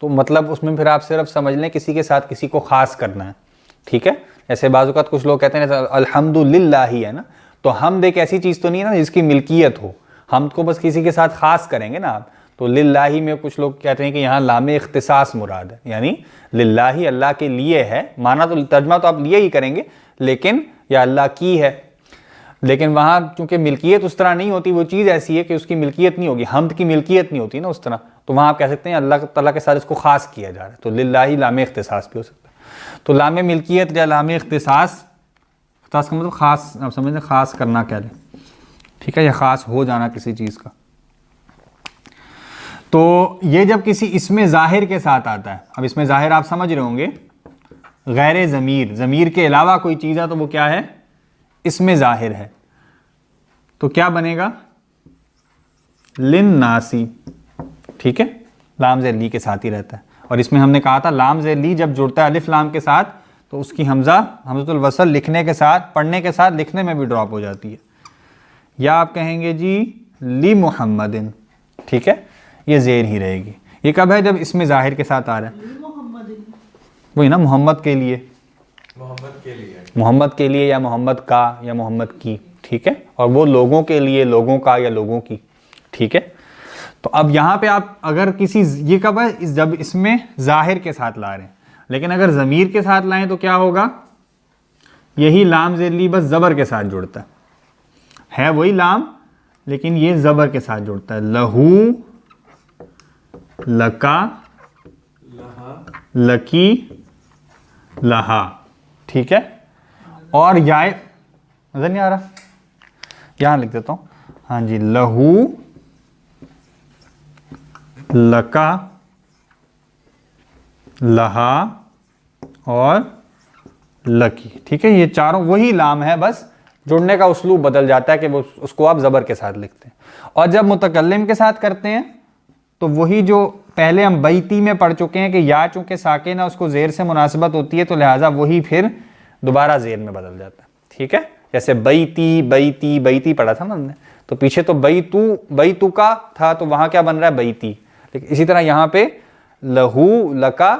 تو مطلب اس میں پھر آپ صرف سمجھ لیں کسی کے ساتھ کسی کو خاص کرنا ہے. ٹھیک ہے. ایسے بعض اوقات کچھ لوگ کہتے ہیں الحمدللہ ہی ہے نا، تو حمد ایک ایسی چیز تو نہیں ہے نا جس کی ملکیت ہو، حمد کو بس کسی کے ساتھ خاص کریں گے نا آپ. تو للہ میں کچھ لوگ کہتے ہیں کہ یہاں لام اختصاص مراد ہے، یعنی للہ اللہ کے لیے ہے. معنی تو ترجمہ تو آپ لیے ہی کریں گے، لیکن یا اللہ کی ہے، لیکن وہاں چونکہ ملکیت اس طرح نہیں ہوتی، وہ چیز ایسی ہے کہ اس کی ملکیت نہیں ہوگی، حمد کی ملکیت نہیں ہوتی نا اس طرح، تو وہاں آپ کہہ سکتے ہیں اللہ تعالیٰ کے ساتھ اس کو خاص کیا جا رہا ہے. تو للہ لام اختصاص بھی ہو سکتا ہے. تو لام ملکیت یا لام اختصاص، اختصاص کا مطلب خاص، آپ سمجھیں خاص کرنا کہہ لیں. ٹھیک ہے. یا خاص ہو جانا کسی چیز کا. تو یہ جب کسی اسم ظاہر کے ساتھ آتا ہے، اب اسم ظاہر آپ سمجھ رہے ہوں گے غیر ضمیر، ضمیر کے علاوہ کوئی چیز ہے تو وہ کیا ہے؟ اسم ظاہر ہے. تو کیا بنے گا؟ للناسی. ٹھیک ہے. لام زیر لی کے ساتھ ہی رہتا ہے. اور اس میں ہم نے کہا تھا لام زیر لی جب جڑتا ہے الف لام کے ساتھ تو اس کی حمزۃ الوصل لکھنے کے ساتھ، پڑھنے کے ساتھ، لکھنے میں بھی ڈراپ ہو جاتی ہے. یا آپ کہیں گے جی لی محمد. ٹھیک ہے. یہ زیر ہی رہے گی. یہ کب ہے؟ جب اسم ظاہر کے ساتھ آ رہا ہے. وہی نا محمد کے لیے، محمد کے لیے، محمد کے لیے یا محمد کا یا محمد کی. ٹھیک ہے. اور وہ لوگوں کے لیے، لوگوں کا یا لوگوں کی. ٹھیک ہے. تو اب یہاں پہ آپ اگر کسی، یہ کب ہے؟ جب اس میں ظاہر کے ساتھ لا رہے ہیں. لیکن اگر ضمیر کے ساتھ لائیں تو کیا ہوگا؟ یہی لام ذیلی بس زبر کے ساتھ جڑتا ہے وہی لام، لیکن یہ زبر کے ساتھ جڑتا ہے. لہو، لکا، لہا، لکی، لہا. ٹھیک ہے. اور یا نظر نہیں آ رہا؟ یہاں لکھ دیتا ہوں. ہاں جی. لہو، لکا، لہا اور لکی. ٹھیک ہے. یہ چاروں وہی لام ہے، بس جڑنے کا اسلوب بدل جاتا ہے کہ وہ اس کو آپ زبر کے ساتھ لکھتے ہیں. اور جب متکلم کے ساتھ کرتے ہیں تو وہی جو پہلے ہم بیتی میں پڑھ چکے ہیں کہ یا چونکہ ساکن ہے اس کو زیر سے مناسبت ہوتی ہے، تو لہٰذا وہی پھر دوبارہ زیر میں بدل جاتا ہے. ٹھیک ہے. جیسے بیتی، بیتی، بیتی پڑھا تھا نا ہم نے، تو پیچھے تو بیتو کا تھا، تو وہاں کیا بن رہا ہے؟ بیتی. لیکن اسی طرح یہاں پہ لہو، لکا،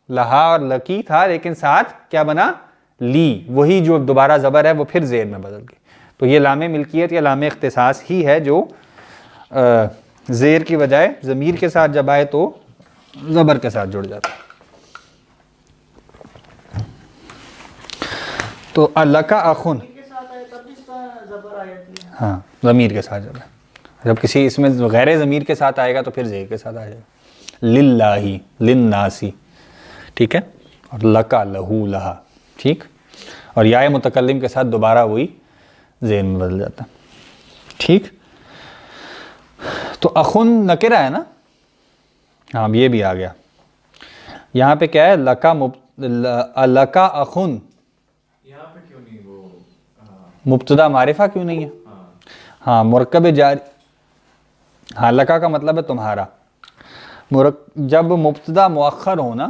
لہا اور لکی تھا، لیکن ساتھ کیا بنا؟ لی. وہی جو دوبارہ زبر ہے وہ پھر زیر میں بدل گئی. تو یہ لام ملکیت یا لام اختصاص ہی ہے جو زیر کی بجائے ضمیر کے ساتھ جب آئے تو زبر کے ساتھ جڑ جاتا ہے. تو لکا اخن، ہاں ضمیر کے ساتھ جب کسی اس میں غیر ضمیر کے ساتھ آئے گا تو پھر زیر کے ساتھ آ جائے گا. للہ، للناسی. ٹھیک ہے. اور لکا، لہو، لہا. ٹھیک. اور یا متکلم کے ساتھ دوبارہ وہی ذہن میں بدل جاتا ہے. ٹھیک, تو اخن نکرہ ہے نا, ہاں یہ بھی آ گیا. یہاں پہ کیا ہے, لکا اخن, یہاں پہ کیوں نہیں وہ مبتدا معرفہ کیوں نہیں ہے؟ ہاں مرکب جاری, ہاں لکا کا مطلب ہے تمہارا. جب مبتدا مؤخر ہو نا,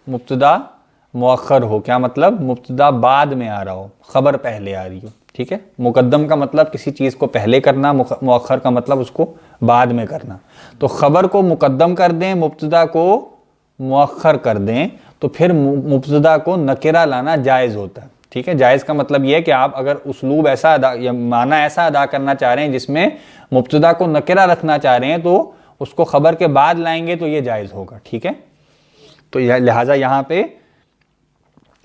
مبتدا مؤخر ہو, کیا مطلب, مبتدا بعد میں آ رہا ہو, خبر پہلے آ رہی ہو. ٹھیک ہے, مقدم کا مطلب کسی چیز کو پہلے کرنا, مؤخر کا مطلب اس کو بعد میں کرنا. تو خبر کو مقدم کر دیں, مبتدا کو مؤخر کر دیں, تو پھر مبتدا کو نکرہ لانا جائز ہوتا ہے. ٹھیک ہے, جائز کا مطلب یہ ہے کہ آپ اگر اسلوب ایسا ادا یا معنی ایسا ادا کرنا چاہ رہے ہیں جس میں مبتدا کو نکرہ رکھنا چاہ رہے ہیں, تو اس کو خبر کے بعد لائیں گے تو یہ جائز ہوگا. ٹھیک ہے, تو لہٰذا یہاں پہ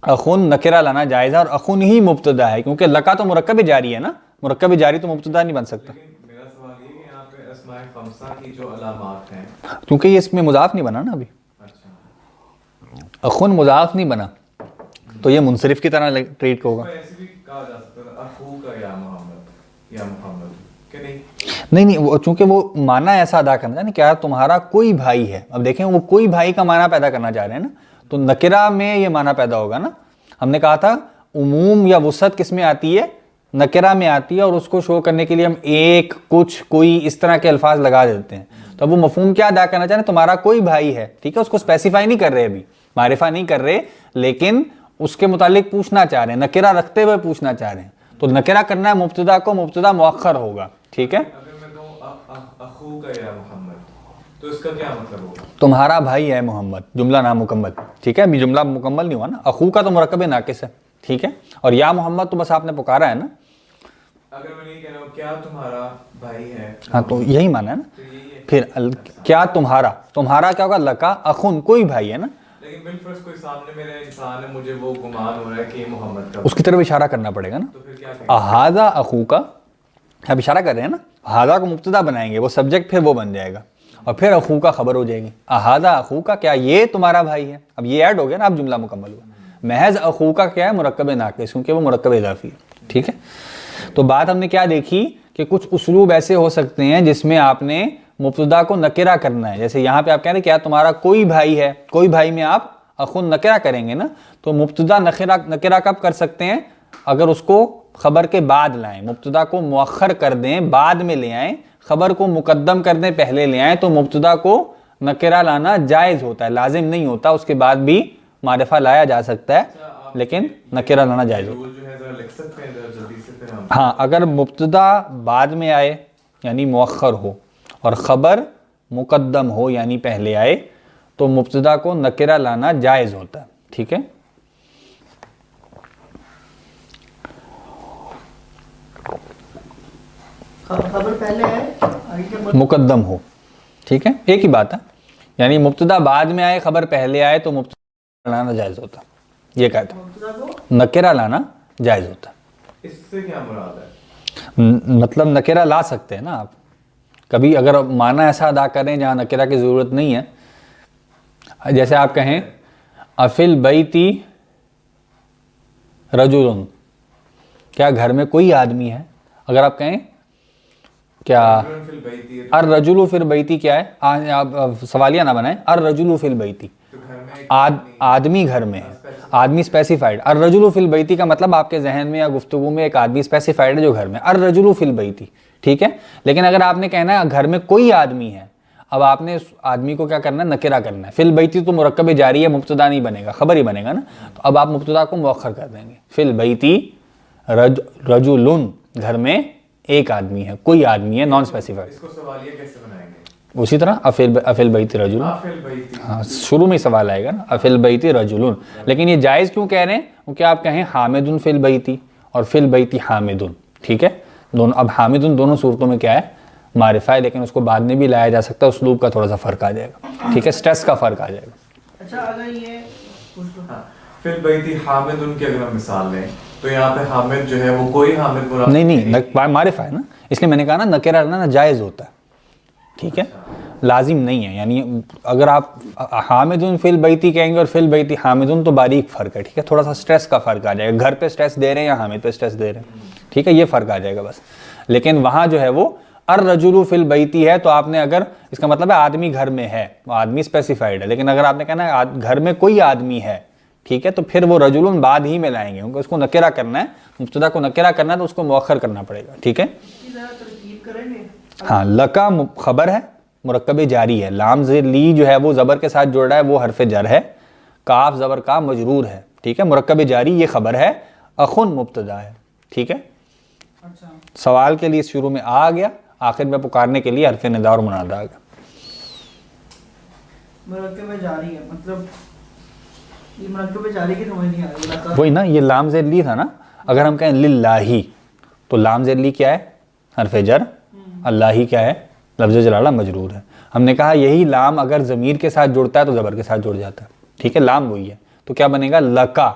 اخن نکرہ لانا جائز ہے, اور اخن ہی مبتدا ہے, کیونکہ لکا تو مرکب جاری ہے نا, مرکب جاری تو مبتدا نہیں بن سکتا. میرا سوال یہ کہ یہاں پہ اسماء خمسہ کی جو علامات ہیں, کیونکہ یہ اس میں مضاف نہیں بنا نا ابھی, اخن مضاف نہیں بنا, تو یہ منصرف کی طرح ٹریٹ ہوگا. ایسے بھی کہا جا سکتا ہے اخو کا یا محمد, یا محمد, کہ نہیں؟ نہیں وہ چونکہ وہ معنی ایسا ادا کرنا چاہتے ہیں, کیا تمہارا کوئی بھائی ہے. اب دیکھیں وہ کوئی بھائی کا معنی پیدا کرنا چاہ رہے ہیں نا, تو نکرہ میں یہ معنی پیدا ہوگا نا. ہم نے کہا تھا عموم یا وسعت کس میں آتی ہے, نکرہ میں آتی ہے, اور اس کو شو کرنے کے لیے ہم ایک, کچھ, کوئی اس طرح کے الفاظ لگا دیتے ہیں. تو اب وہ مفہوم کیا ادا کرنا چاہ رہے ہیں, تمہارا کوئی بھائی ہے. ٹھیک ہے, اس کو اسپیسیفائی نہیں کر رہے, ابھی معرفہ نہیں کر رہے, لیکن اس کے متعلق پوچھنا چاہ رہے ہیں, نکرہ رکھتے ہوئے پوچھنا چاہ رہے ہیں. تو نکرہ کرنا ہے مبتدا کو, مبتدا مؤخر ہوگا. ٹھیک ہے, اگر میں کہوں اخو کا یا محمد, تو اس کا کیا مطلب ہوگا؟ تمہارا بھائی ہے محمد, جملہ نامکمل. ٹھیک ہے, ابھی جملہ مکمل نہیں ہوا نا, اخو کا تو مرکب ناقص ہے. ٹھیک ہے, اور یا محمد تو بس آپ نے پکارا ہے نا. اگر میں نہیں کہہ رہا ہوں کیا تمہارا بھائی ہے, ہاں تو یہی معنی ہے نا. تو یہی ہے. پھر کیا تمہارا, تمہارا کیا ہوگا, لکا اخن, کوئی بھائی ہے نا. لیکن بالفرض کوئی سامنے میرا انسان ہے, مجھے وہ گمان ہو رہا ہے کہ یہ محمد کا, اس کی طرف اشارہ کرنا پڑے گا نا. تو پھر کیا کہیں؟ احاذا اخو کا, اب اشارہ کر رہے ہیں نا, احاذا کو مبتدا بنائیں گے, وہ سبجیکٹ پھر وہ بن جائے گا, اور پھر اخو کا خبر ہو جائے گی. احاذا اخو کا, کیا یہ تمہارا بھائی ہے. اب یہ ایڈ ہو گیا نا, اب جملہ مکمل ہوا. محض اخو کا کیا ہے, مرکب ناقص, کیونکہ وہ مرکب اضافی ہے. ٹھیک ہے, تو بات ہم نے کیا دیکھی کہ کچھ اسلوب ایسے ہو سکتے ہیں جس میں آپ نے مبتدا کو نکرہ کرنا ہے. جیسے یہاں پہ آپ کہہ رہے ہیں کیا تمہارا کوئی بھائی ہے, کوئی بھائی میں آپ اخن نکرہ کریں گے نا, تو مبتدا نکرہ کب کر سکتے ہیں, اگر اس کو خبر کے بعد لائیں, مبتدا کو مؤخر کر دیں, بعد میں لے آئیں, خبر کو مقدم کر دیں, پہلے لے آئیں, تو مبتدا کو نکرہ لانا جائز ہوتا ہے, لازم نہیں ہوتا. اس کے بعد بھی معرفہ لایا جا سکتا ہے, لیکن نکرہ لانا جائز ہوتا ہے. جو ہے ذرا لکھ سکتے ہیں ذرا جلدی سے, پھر ہم ہاں, اگر مبتدا بعد میں آئے یعنی مؤخر ہو, اور خبر مقدم ہو یعنی پہلے آئے, تو مبتدا کو نکرہ لانا جائز ہوتا ہے. ٹھیک ہے, خبر پہلے ہے, آگے کیا بول؟ مقدم ہو. ٹھیک ہے, ایک ہی بات ہے, یعنی مبتدا بعد میں آئے, خبر پہلے آئے, تو مبتدا لانا جائز ہوتا ہے. یہ کہتا ہے مبتدا کو نکرہ لانا جائز ہوتا ہے. اس سے کیا مراد ہے؟ مطلب نکرہ لا سکتے ہیں نا آپ کبھی, اگر معنی ایسا ادا کریں جہاں نکرہ کی ضرورت نہیں ہے. جیسے آپ کہیں افل بیتی رجل, کیا گھر میں کوئی آدمی ہے. اگر آپ کہیں کیا فی البیت, الرجل فی البیت, کیا ہے, آپ سوالیہ نہ بنائیں, الرجل فی البیت, تو گھر میں ایک آدمی گھر میں ہے, آدمی اسپیسیفائڈ. الرجل فی البیت کا مطلب آپ کے ذہن میں یا گفتگو میں ایک آدمی اسپیسیفائڈ ہے جو گھر میں, الرجل فی البیت. ٹھیک ہے, لیکن اگر آپ نے کہنا ہے گھر میں کوئی آدمی ہے, اب آپ نے اس آدمی کو کیا کرنا ہے, نکرہ کرنا ہے. فی البیت تو مرکب جاری ہے, مبتدا نہیں بنے گا, خبر ہی بنے گا نا. تو اب آپ مبتدا کو مؤخر کر دیں گے, فی البیت رجل, گھر میں ایک آدمی ہے, کوئی آدمی ہے, نان اسپیسیفائڈ. اس کو سوالیہ کیسے بنائیں گے؟ اسی طرح افل بیت رجل, فی البیت, ہاں شروع میں سوال آئے گا نا, افل بیت رجل. لیکن یہ جائز کیوں کہہ رہے ہیں, کیونکہ آپ کہیں حامد فی البیت اور فی البیت حامد. ٹھیک ہے, دونوں, اب حامد دونوں صورتوں میں کیا ہے, معرفہ ہے, لیکن اس کو بعد میں بھی لایا جا سکتا ہے, اسلوب کا تھوڑا سا فرق آ جائے گا. ٹھیک ہے, سٹریس کا فرق آ جائے گا. اچھا اگر یہ فی البیت حامد ان کی اگر ہم مثال لیں, تو یہاں پہ حامد جو ہے وہ کوئی حامد مراد نہیں, معرفہ ہے نا, اس لیے میں نے کہا نا نکرہ لانا جائز ہوتا ہے. ٹھیک ہے, لازم نہیں ہے. یعنی اگر آپ حامدن فی البیتی کہیں گے اور فی البیتی حامدن تو باریک فرق ہے, ٹھیک ہے, تھوڑا سا سٹریس کا فرق آ جائے گا, گھر پہ سٹریس دے رہے ہیں یا حامد پہ سٹریس دے رہے ہیں, ٹھیک ہے, یہ فرق آ جائے گا بس. لیکن وہاں جو ہے وہ الرجل فی البیتی ہے, تو آپ نے اگر اس کا مطلب ہے آدمی گھر میں ہے, وہ آدمی اسپیسیفائڈ ہے. لیکن اگر آپ نے کہنا ہے گھر میں کوئی آدمی ہے, ٹھیک ہے, تو پھر وہ رجل بعد ہی میں لائیں گے, کیونکہ اس کو نکرہ کرنا ہے, مبتدا کو نکرہ کرنا ہے تو اس کو مؤخر کرنا پڑے گا, ٹھیک ہے. ہاں, لکا خبر ہے, مرکب جاری ہے, لام زیر لی جو ہے وہ زبر کے ساتھ جڑ رہا ہے, وہ حرف جر ہے, کاف زبر کا مجرور ہے, ٹھیک ہے, مرکب جاری یہ خبر ہے, اخن مبتدا ہے, ٹھیک ہے. سوال کے لیے شروع میں آ گیا, آخر میں پکارنے کے لیے حرف ندا اور منادا آ گیا. مرکب جاری ہے مطلب یہ مرکب جاری کی سمجھ نہیں آ رہی. وہی نا, یہ لام زیر لی تھا نا, اگر ہم کہیں للہ تو لام زیر لی کیا ہے, حرف جر, اللہ ہی کیا ہے, لفظ جلالہ مجرور ہے. ہم نے کہا یہی لام اگر ضمیر کے ساتھ جڑتا ہے تو زبر کے ساتھ جڑ جاتا ہے, ٹھیک ہے, لام وہی ہے, تو کیا بنے گا لکا.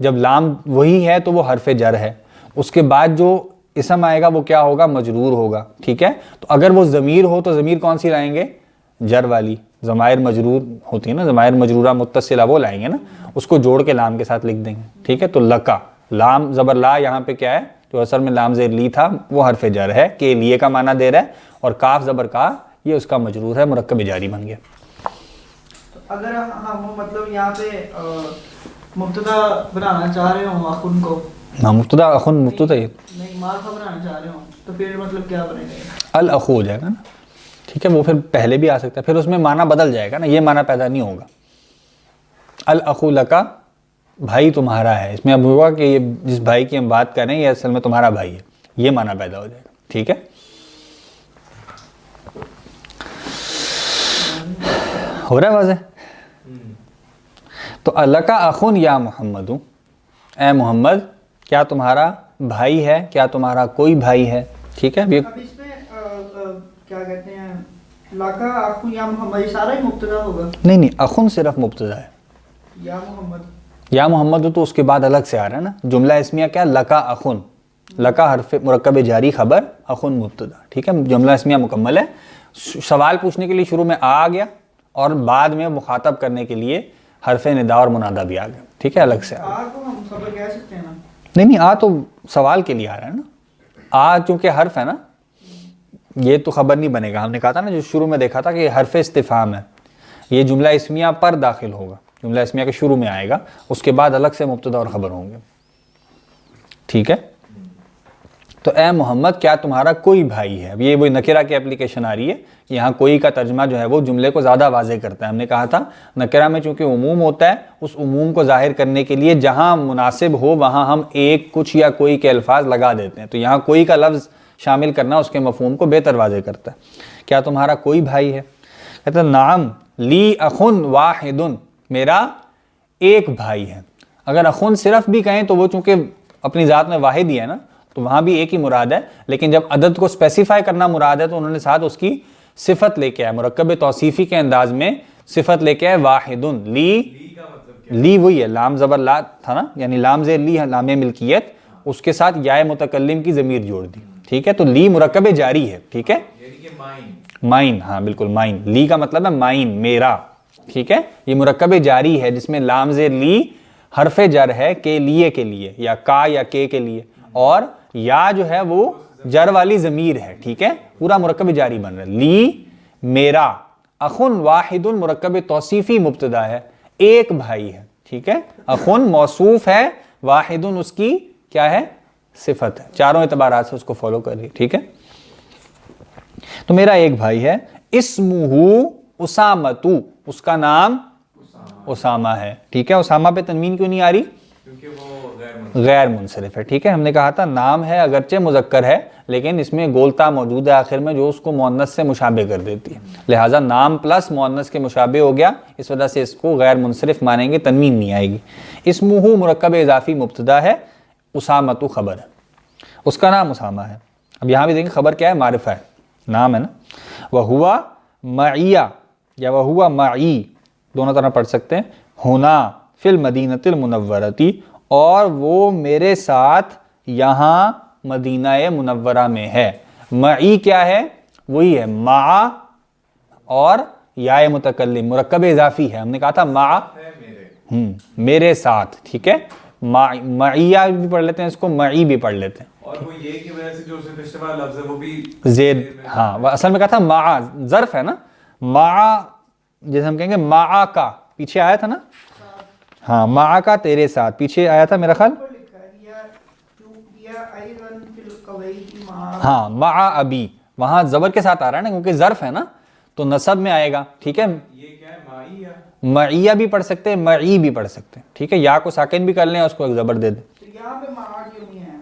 جب لام وہی ہے تو وہ حرف جر ہے, اس کے بعد جو اسم آئے گا وہ کیا ہوگا, مجرور ہوگا, ٹھیک ہے. تو اگر وہ ضمیر ہو تو ضمیر کون سی لائیں گے, جر والی. ضمائر مجرور ہوتی ہے نا, ضمائر مجرورہ متصلہ وہ لائیں گے نا, اس کو جوڑ کے لام کے ساتھ لکھ دیں گے, ٹھیک ہے. تو لکا, لام زبر لا یہاں پہ کیا ہے, جو اصل میں لام زیر لی تھا وہ حرف جر ہے, کے لیے کا معنی دے رہا ہے, اور کاف زبر کا یہ اس کا مجرور ہے, مرکب جاری بن گیا. اگر ہم مطلب یہاں پہ مبتدا بنانا چاہ رہے ہوں اخن کو, ہاں, مبتدا اخن مبتدا نہیں معرفہ بنانا چاہ رہے ہوں, تو پھر مطلب کیا بنے گا, الاخو ہو جائے گا نا, ٹھیک ہے. وہ پھر پہلے بھی آ سکتا ہے, پھر اس میں معنی بدل جائے گا نا, یہ معنی پیدا نہیں ہوگا. الاخو لکا, بھائی تمہارا ہے, اس میں اب ہوگا کہ یہ جس بھائی کی ہم بات کر رہے ہیں یہ اصل میں تمہارا بھائی ہے, یہ معنی پیدا ہو جائے گا, ٹھیک ہے. ہو رہا ہے واضح؟ تو لکا اخن یا محمد, اے محمد کیا تمہارا بھائی ہے, کیا تمہارا کوئی بھائی ہے, ٹھیک ہے. اب اس میں کیا کہتے ہیں, لکا اخن یا محمد یہ سارا ہی مبتدا ہوگا؟ نہیں, اخن صرف مبتدا ہے. یا محمد, یا محمد تو اس کے بعد الگ سے آ رہا ہے نا. جملہ اسمیہ کیا, لکا اخن, لکا حرف مرکب جاری خبر, اخن مبتدا, ٹھیک ہے. جملہ اسمیہ مکمل ہے. سوال پوچھنے کے لیے شروع میں آ گیا, اور بعد میں مخاطب کرنے کے لیے حرف ندا اور منادا بھی آ گیا, ٹھیک ہے, الگ سے آ کو ہم خبر کہہ سکتے ہیں نا. نہیں, آ تو سوال کے لیے آ رہا ہے نا, آ چونکہ حرف ہے نا, یہ تو خبر نہیں بنے گا. ہم نے کہا تھا نا جو شروع میں دیکھا تھا کہ یہ حرف استفہام ہے, یہ جملہ اسمیہ پر داخل ہوگا, جملہ اسمیہ کے شروع میں آئے گا, اس کے بعد الگ سے مبتدا اور خبر ہوں گے, ٹھیک ہے. تو اے محمد کیا تمہارا کوئی بھائی ہے. اب یہ وہی نکرہ کی اپلیکیشن آ رہی ہے, یہاں کوئی کا ترجمہ جو ہے وہ جملے کو زیادہ واضح کرتا ہے. ہم نے کہا تھا نکرہ میں چونکہ عموم ہوتا ہے, اس عموم کو ظاہر کرنے کے لیے جہاں مناسب ہو وہاں ہم ایک, کچھ یا کوئی کے الفاظ لگا دیتے ہیں. تو یہاں کوئی کا لفظ شامل کرنا اس کے مفہوم کو بہتر واضح کرتا ہے. کیا تمہارا کوئی بھائی ہے, کہتا ہے نعم لی اخن واحد, میرا ایک بھائی ہے. اگر اخن صرف بھی کہیں تو وہ چونکہ اپنی ذات میں واحد ہی ہے نا, تو وہاں بھی ایک ہی مراد ہے. لیکن جب عدد کو اسپیسیفائی کرنا مراد ہے تو انہوں نے ساتھ اس کی صفت لے کے آئے, مرکب توصیفی کے انداز میں صفت لے کے آئے, واحدن. لی وہی ہے, لام زبر لا تھا نا, یعنی لام زیر لی ہے, لام ملکیت, اس کے ساتھ یا متکلم کی ضمیر جوڑ دی, ٹھیک ہے. تو لی مرکب جاری ہے, ٹھیک ہے, مائن, ہاں بالکل مائن. لی کا مطلب ہے مائن, میرا, ٹھیک ہے. یہ مرکب جاری ہے جس میں لام زیر لی حرف جر ہے, کے لیے یا کا یا کے لیے, اور یا جو ہے وہ جر والی ضمیر ہے, ٹھیک ہے. پورا مرکب جاری بن رہا ہے. لی میرا, اخن واحد مرکب توصیفی مبتدا ہے, ایک بھائی ہے, ٹھیک ہے. اخن موصوف ہے, واحد اس کی کیا ہے, صفت ہے. چاروں اعتبارات سے اس کو فالو کر رہی, ٹھیک ہے. تو میرا ایک بھائی ہے, اسمہ اسامۃ, اس کا نام اسامہ ہے, ٹھیک ہے. اسامہ پہ تنوین کیوں نہیں آ رہی, کیونکہ وہ غیر منصرف ہے, ٹھیک ہے. ہم نے کہا تھا نام ہے اگرچہ مذکر ہے لیکن اس میں گولتا موجود ہے آخر میں جو اس کو مؤنث سے مشابہ کر دیتی ہے, لہٰذا نام پلس مؤنث کے مشابہ ہو گیا, اس وجہ سے اس کو غیر منصرف مانیں گے, تنوین نہیں آئے گی. اسمہ مرکب اضافی مبتدا ہے, اسامۃ خبر ہے, اس کا نام اسامہ ہے. اب یہاں بھی دیکھیں خبر کیا ہے, معرفہ ہے, نام ہے نا. وہوا معیہ یا وہوا معی دونوں طرح پڑھ سکتے ہیں. ہونا فی المدینۃ المنورۃ, اور وہ میرے ساتھ یہاں مدینہ منورہ میں ہے. معی کیا ہے, وہی ہے مع اور یا متکلم مرکب اضافی ہے. ہم نے کہا تھا مع ہے میرے. میرے ساتھ, ٹھیک ہے. معیہ بھی پڑھ لیتے ہیں اس کو, معی بھی پڑھ لیتے ہیں. اور وہ یہ کی وجہ سے جو اس میں پچھلے والا لفظ ہے وہ بھی زید, ہاں اصل میں کہا تھا مع ظرف ہے نا, مع جیسے ہم کہیں گے مع کا پیچھے آیا تھا نا, ہاں مع کا تیرے ساتھ پیچھے آیا تھا میرا خیال, ہاں مع ابی, وہاں زبر کے ساتھ آ رہا ہے نا کیونکہ ظرف ہے نا تو نصب میں آئے گا, ٹھیک ہے. یہ کیا ہے مائی یا معیہ بھی پڑھ سکتے ہیں, معی بھی پڑھ سکتے ہیں, ٹھیک ہے. یا کو ساکن بھی کر لیں, اس کو ایک زبر دے دیں. یہاں پہ مع کیوں نہیں ہے؟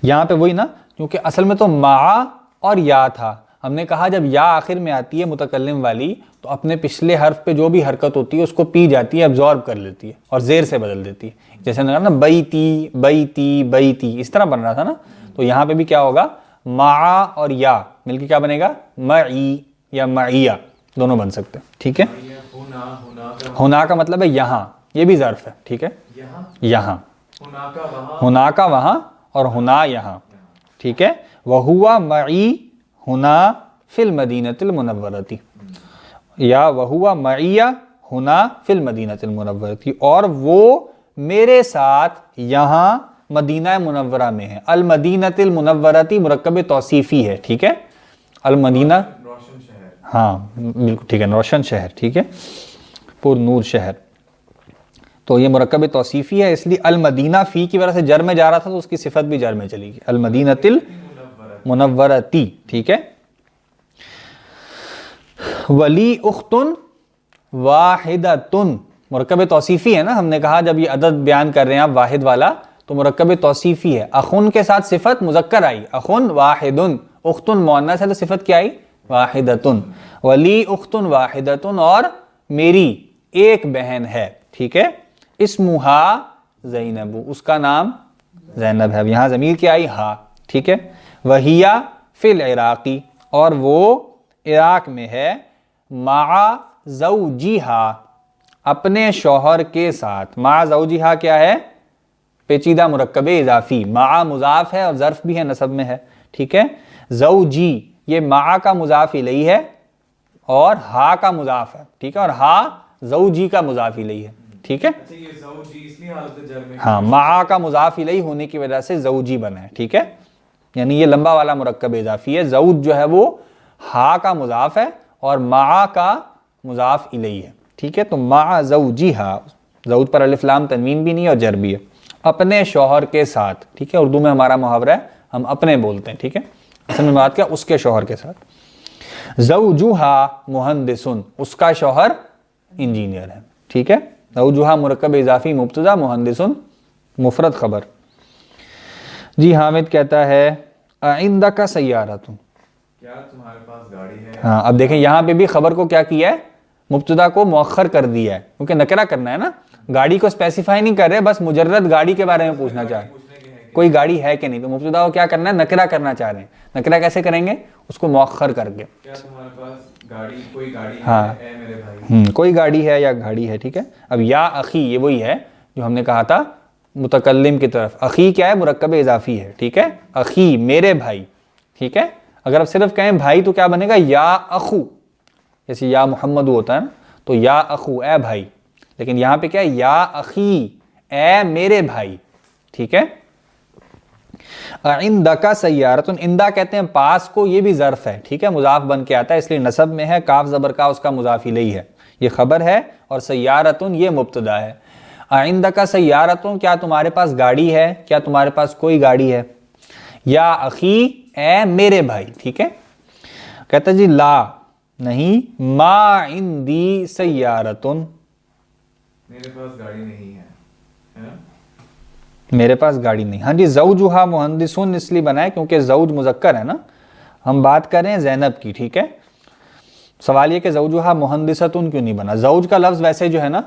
یہاں پہ وہی نا, کیونکہ اصل میں تو مع اور یا تھا. ہم نے کہا جب یا آخر میں آتی ہے متکلم والی تو اپنے پچھلے حرف پہ جو بھی حرکت ہوتی ہے اس کو پی جاتی ہے, ابزارب کر لیتی ہے اور زیر سے بدل دیتی ہے. جیسے ہم نے کہا نا بیتی بیتی بیتی, اس طرح بن رہا تھا نا, تو یہاں پہ بھی کیا ہوگا, مع اور یا مل کے کیا بنے گا, معی یا معیہ, دونوں بن سکتے ہیں, ٹھیک ہے. ہونا کا مطلب ہے یہاں, یہ بھی ظرف ہے, ٹھیک ہے. یہاں ہونا کا وہاں اور ہونا یہاں, ٹھیک ہے. وہوا معی ہونا فی المدینۃ المنورۃ, یا وہوا معیہ ہونا فی المدینۃ المنورۃ, اور وہ میرے ساتھ یہاں مدینہ منورہ میں ہے. المدینۃ المنورۃ مرکب توصیفی ہے, ٹھیک ہے. المدینہ روشن شہر, ہاں بالکل ٹھیک ہے, روشن شہر, ٹھیک ہے, پر نور شہر. تو یہ مرکب توصیفی ہے, اس لیے المدینہ فی کی وجہ سے جر میں جا رہا تھا تو اس کی صفت بھی جر میں چلی گئی, المدینۃ المنورۃ, ٹھیک ہے. ولی اخت واحدۃ مرکب توصیفی ہے نا, ہم نے کہا جب یہ عدد بیان کر رہے ہیں آپ واحد والا تو مرکب توصیفی ہے. اخن کے ساتھ صفت مذکر آئی, اخن واحد, اخت مؤنث ہے تو صفت کیا آئی, واحدۃ. ولی اخت واحدۃ, اور میری ایک بہن ہے, ٹھیک ہے. اسمہا زینب, اس کا نام زینب ہے. اب یہاں ضمیر کیا آئی, ہا, ٹھیک ہے. وہیہ فی العراقی, اور وہ عراق میں ہے. مع زوجہا, اپنے شوہر کے ساتھ. مع زوجہا کیا ہے, پیچیدہ مرکب اضافی. مع مضاف ہے اور ظرف بھی ہے, نصب میں ہے, ٹھیک ہے. زوجی یہ مع کا مضاف الیہ ہے اور ہا کا مضاف ہے, ٹھیک ہے, اور ہا زوجی کا مضاف الیہ ہے, ٹھیک ہے. یہ زوجی اس لیے حالت جر میں, ہاں مع کا مضاف الیہ ہونے کی وجہ سے زوجی بنا ہے, ٹھیک ہے. یعنی یہ لمبا والا مرکب اضافی ہے. زوج جو ہے وہ ہا کا مضاف ہے اور مع کا مضاف الیہ ہے, ٹھیک ہے. تو مع زوجہا, زوج پر الف لام تنوین بھی نہیں اور جر بھی ہے. اپنے شوہر کے ساتھ, ٹھیک ہے. اردو میں ہمارا محاورہ ہے, ہم اپنے بولتے ہیں, ٹھیک ہے. اصل میں بات کیا, اس کے شوہر کے ساتھ. زوجہا مہندسن, اس کا شوہر انجینئر ہے, ٹھیک ہے. زوجہا مرکب اضافی مبتدا, مہندسن مفرد خبر. جی حامد کہتا ہے عندک سیارۃ, کیا تمہارے پاس گاڑی ہے. ہاں اب دیکھیں یہاں پہ بھی خبر کو کیا کیا ہے, مبتدا کو مؤخر کر دیا ہے کیونکہ نکرہ کرنا ہے نا. گاڑی کو اسپیسیفائی نہیں کر رہے, بس مجرد گاڑی کے بارے میں پوچھنا چاہ رہے ہیں, کوئی گاڑی ہے کہ نہیں. تو مبتدا کو کیا کرنا ہے, نکرہ کرنا چاہ رہے ہیں. نکرہ کیسے کریں گے, اس کو مؤخر کر کے. کیا تمہارے پاس گاڑی, کوئی گاڑی ہاں. ہے اے میرے بھائی. کوئی گاڑی ہے یا گاڑی ہے, ٹھیک ہے. اب یا اخی, یہ وہی ہے جو ہم نے کہا تھا متکلم کی طرف. اخی کیا ہے, مرکب اضافی ہے, ٹھیک ہے. اخی میرے بھائی, ٹھیک ہے. اگر آپ صرف کہیں بھائی تو کیا بنے گا, یا اخو, جیسے یا محمد ہوتا ہے نا, تو یا اخو اے بھائی. لیکن یہاں پہ کیا ہے, یا اخی اے میرے بھائی, ٹھیک ہے. عندک سیارۃ, اندا کہتے ہیں پاس کو, یہ بھی ظرف ہے, ٹھیک ہے. مضاف بن کے آتا ہے اس لیے نصب میں ہے. کاف زبر کا اس کا مضاف الیہ ہے, یہ خبر ہے. اور سیارۃ یہ مبتدا ہے. عندک سیارۃ, کیا تمہارے پاس گاڑی ہے, کیا تمہارے پاس کوئی گاڑی ہے. یا اخی اے میرے بھائی, ٹھیک ہے. کہتا جی لا نہیں, ما عندی سیارۃ, میرے پاس گاڑی نہیں ہے, میرے پاس گاڑی نہیں. ہاں جی, زوجہا مہندسن اس لیے بنا ہے کیونکہ زوج مذکر ہے نا, ہم بات کر رہے ہیں زینب کی, ٹھیک ہے. سوال یہ کہ زوجہا مہندستن کیوں نہیں بنا. زوج کا لفظ ویسے جو ہے نا,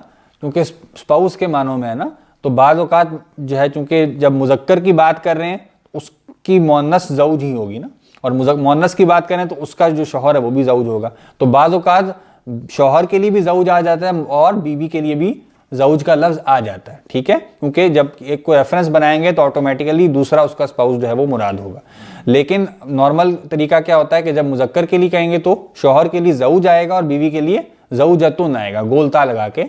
کیونکہ سپاؤس کے معنوں میں ہے نا, تو بعض اوقات جو ہے چونکہ جب مذکر کی بات کر رہے ہیں اس کی مؤنث زوج ہی ہوگی نا, اور مؤنث کی بات کریں تو اس کا جو شوہر ہے وہ بھی زوج ہوگا. تو بعض اوقات شوہر کے لیے بھی زوج آ جاتا ہے اور بیوی کے لیے بھی زوج کا لفظ آ جاتا ہے, ٹھیک ہے, کیونکہ جب ایک کو ریفرنس بنائیں گے تو آٹومیٹیکلی دوسرا اس کا اسپاؤس جو ہے وہ مراد ہوگا. لیکن نارمل طریقہ کیا ہوتا ہے کہ جب مذکر کے لیے کہیں گے تو شوہر کے لیے زوج آئے گا اور بیوی کے لیے زوجتن آئے گا, گولتا لگا کے